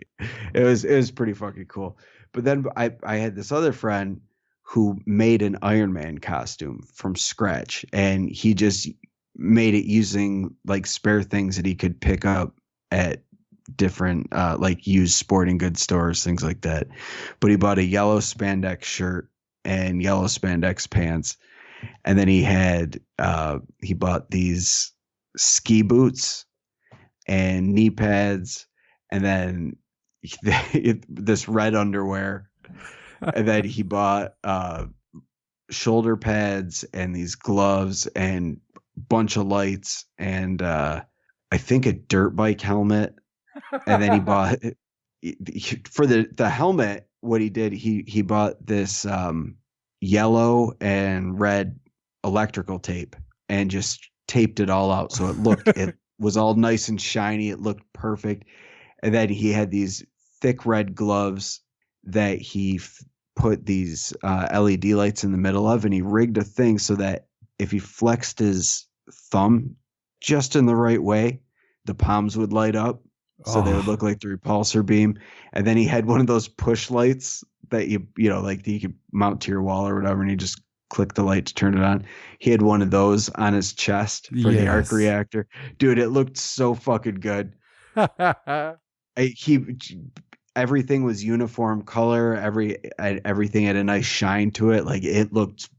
It was pretty fucking cool. But then I had this other friend who made an Iron Man costume from scratch, and he just made it using like spare things that he could pick up at different like used sporting goods stores, things like that. But he bought a yellow spandex shirt and yellow spandex pants, and then he bought these ski boots and knee pads, and then this red underwear, and then he bought shoulder pads and these gloves and bunch of lights and I think a dirt bike helmet. And then he bought for the helmet. What he did, he bought this yellow and red electrical tape and just taped it all out. So it was all nice and shiny. It looked perfect. And then he had these thick red gloves that he put these LED lights in the middle of, and he rigged a thing so that if he flexed his thumb just in the right way, the palms would light up. So they would look like the repulsor beam. And then he had one of those push lights that you could mount to your wall or whatever, and you just click the light to turn it on. He had one of those on his chest for the arc reactor. Dude, it looked so fucking good. Everything was uniform color. Everything had a nice shine to it. Like it looked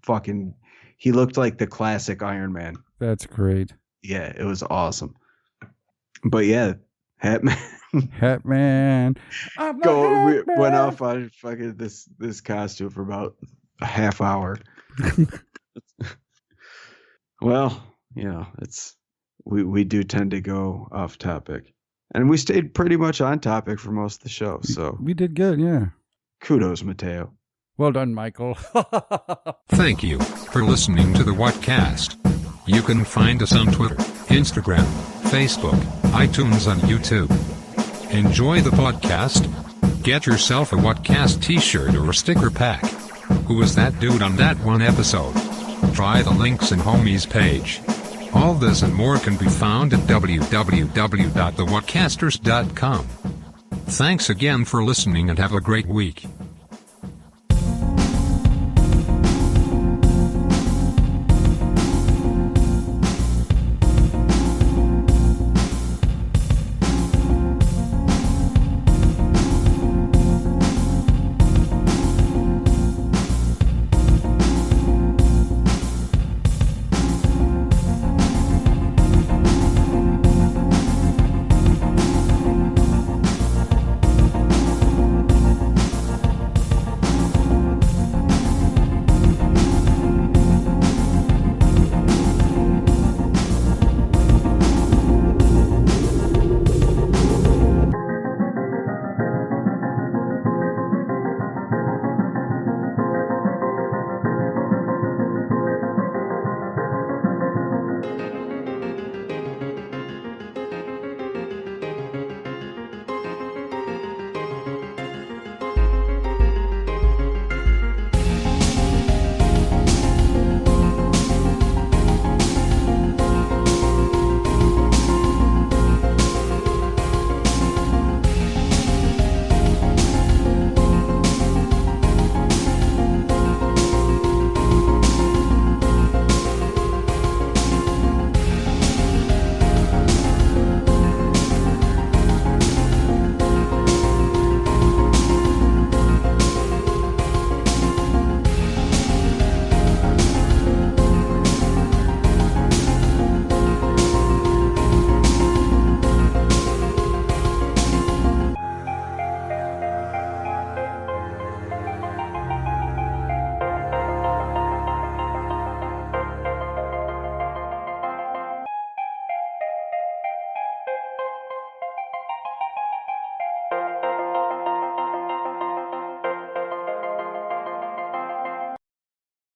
he looked like the classic Iron Man. That's great. Yeah, it was awesome. But yeah, Hatman. We went off on fucking this costume for about a half hour. Well, we do tend to go off topic, and we stayed pretty much on topic for most of the show. So we did good, yeah. Kudos, Mateo. Well done, Michael. Thank you for listening to the Whatcast. You can find us on Twitter, Instagram, Facebook, iTunes, and YouTube. Enjoy the podcast. Get yourself a Whatcast T-shirt or a sticker pack. Who was that dude on that one episode? Try the links in Homie's page. All this and more can be found at www.thewhatcasters.com. Thanks again for listening and have a great week.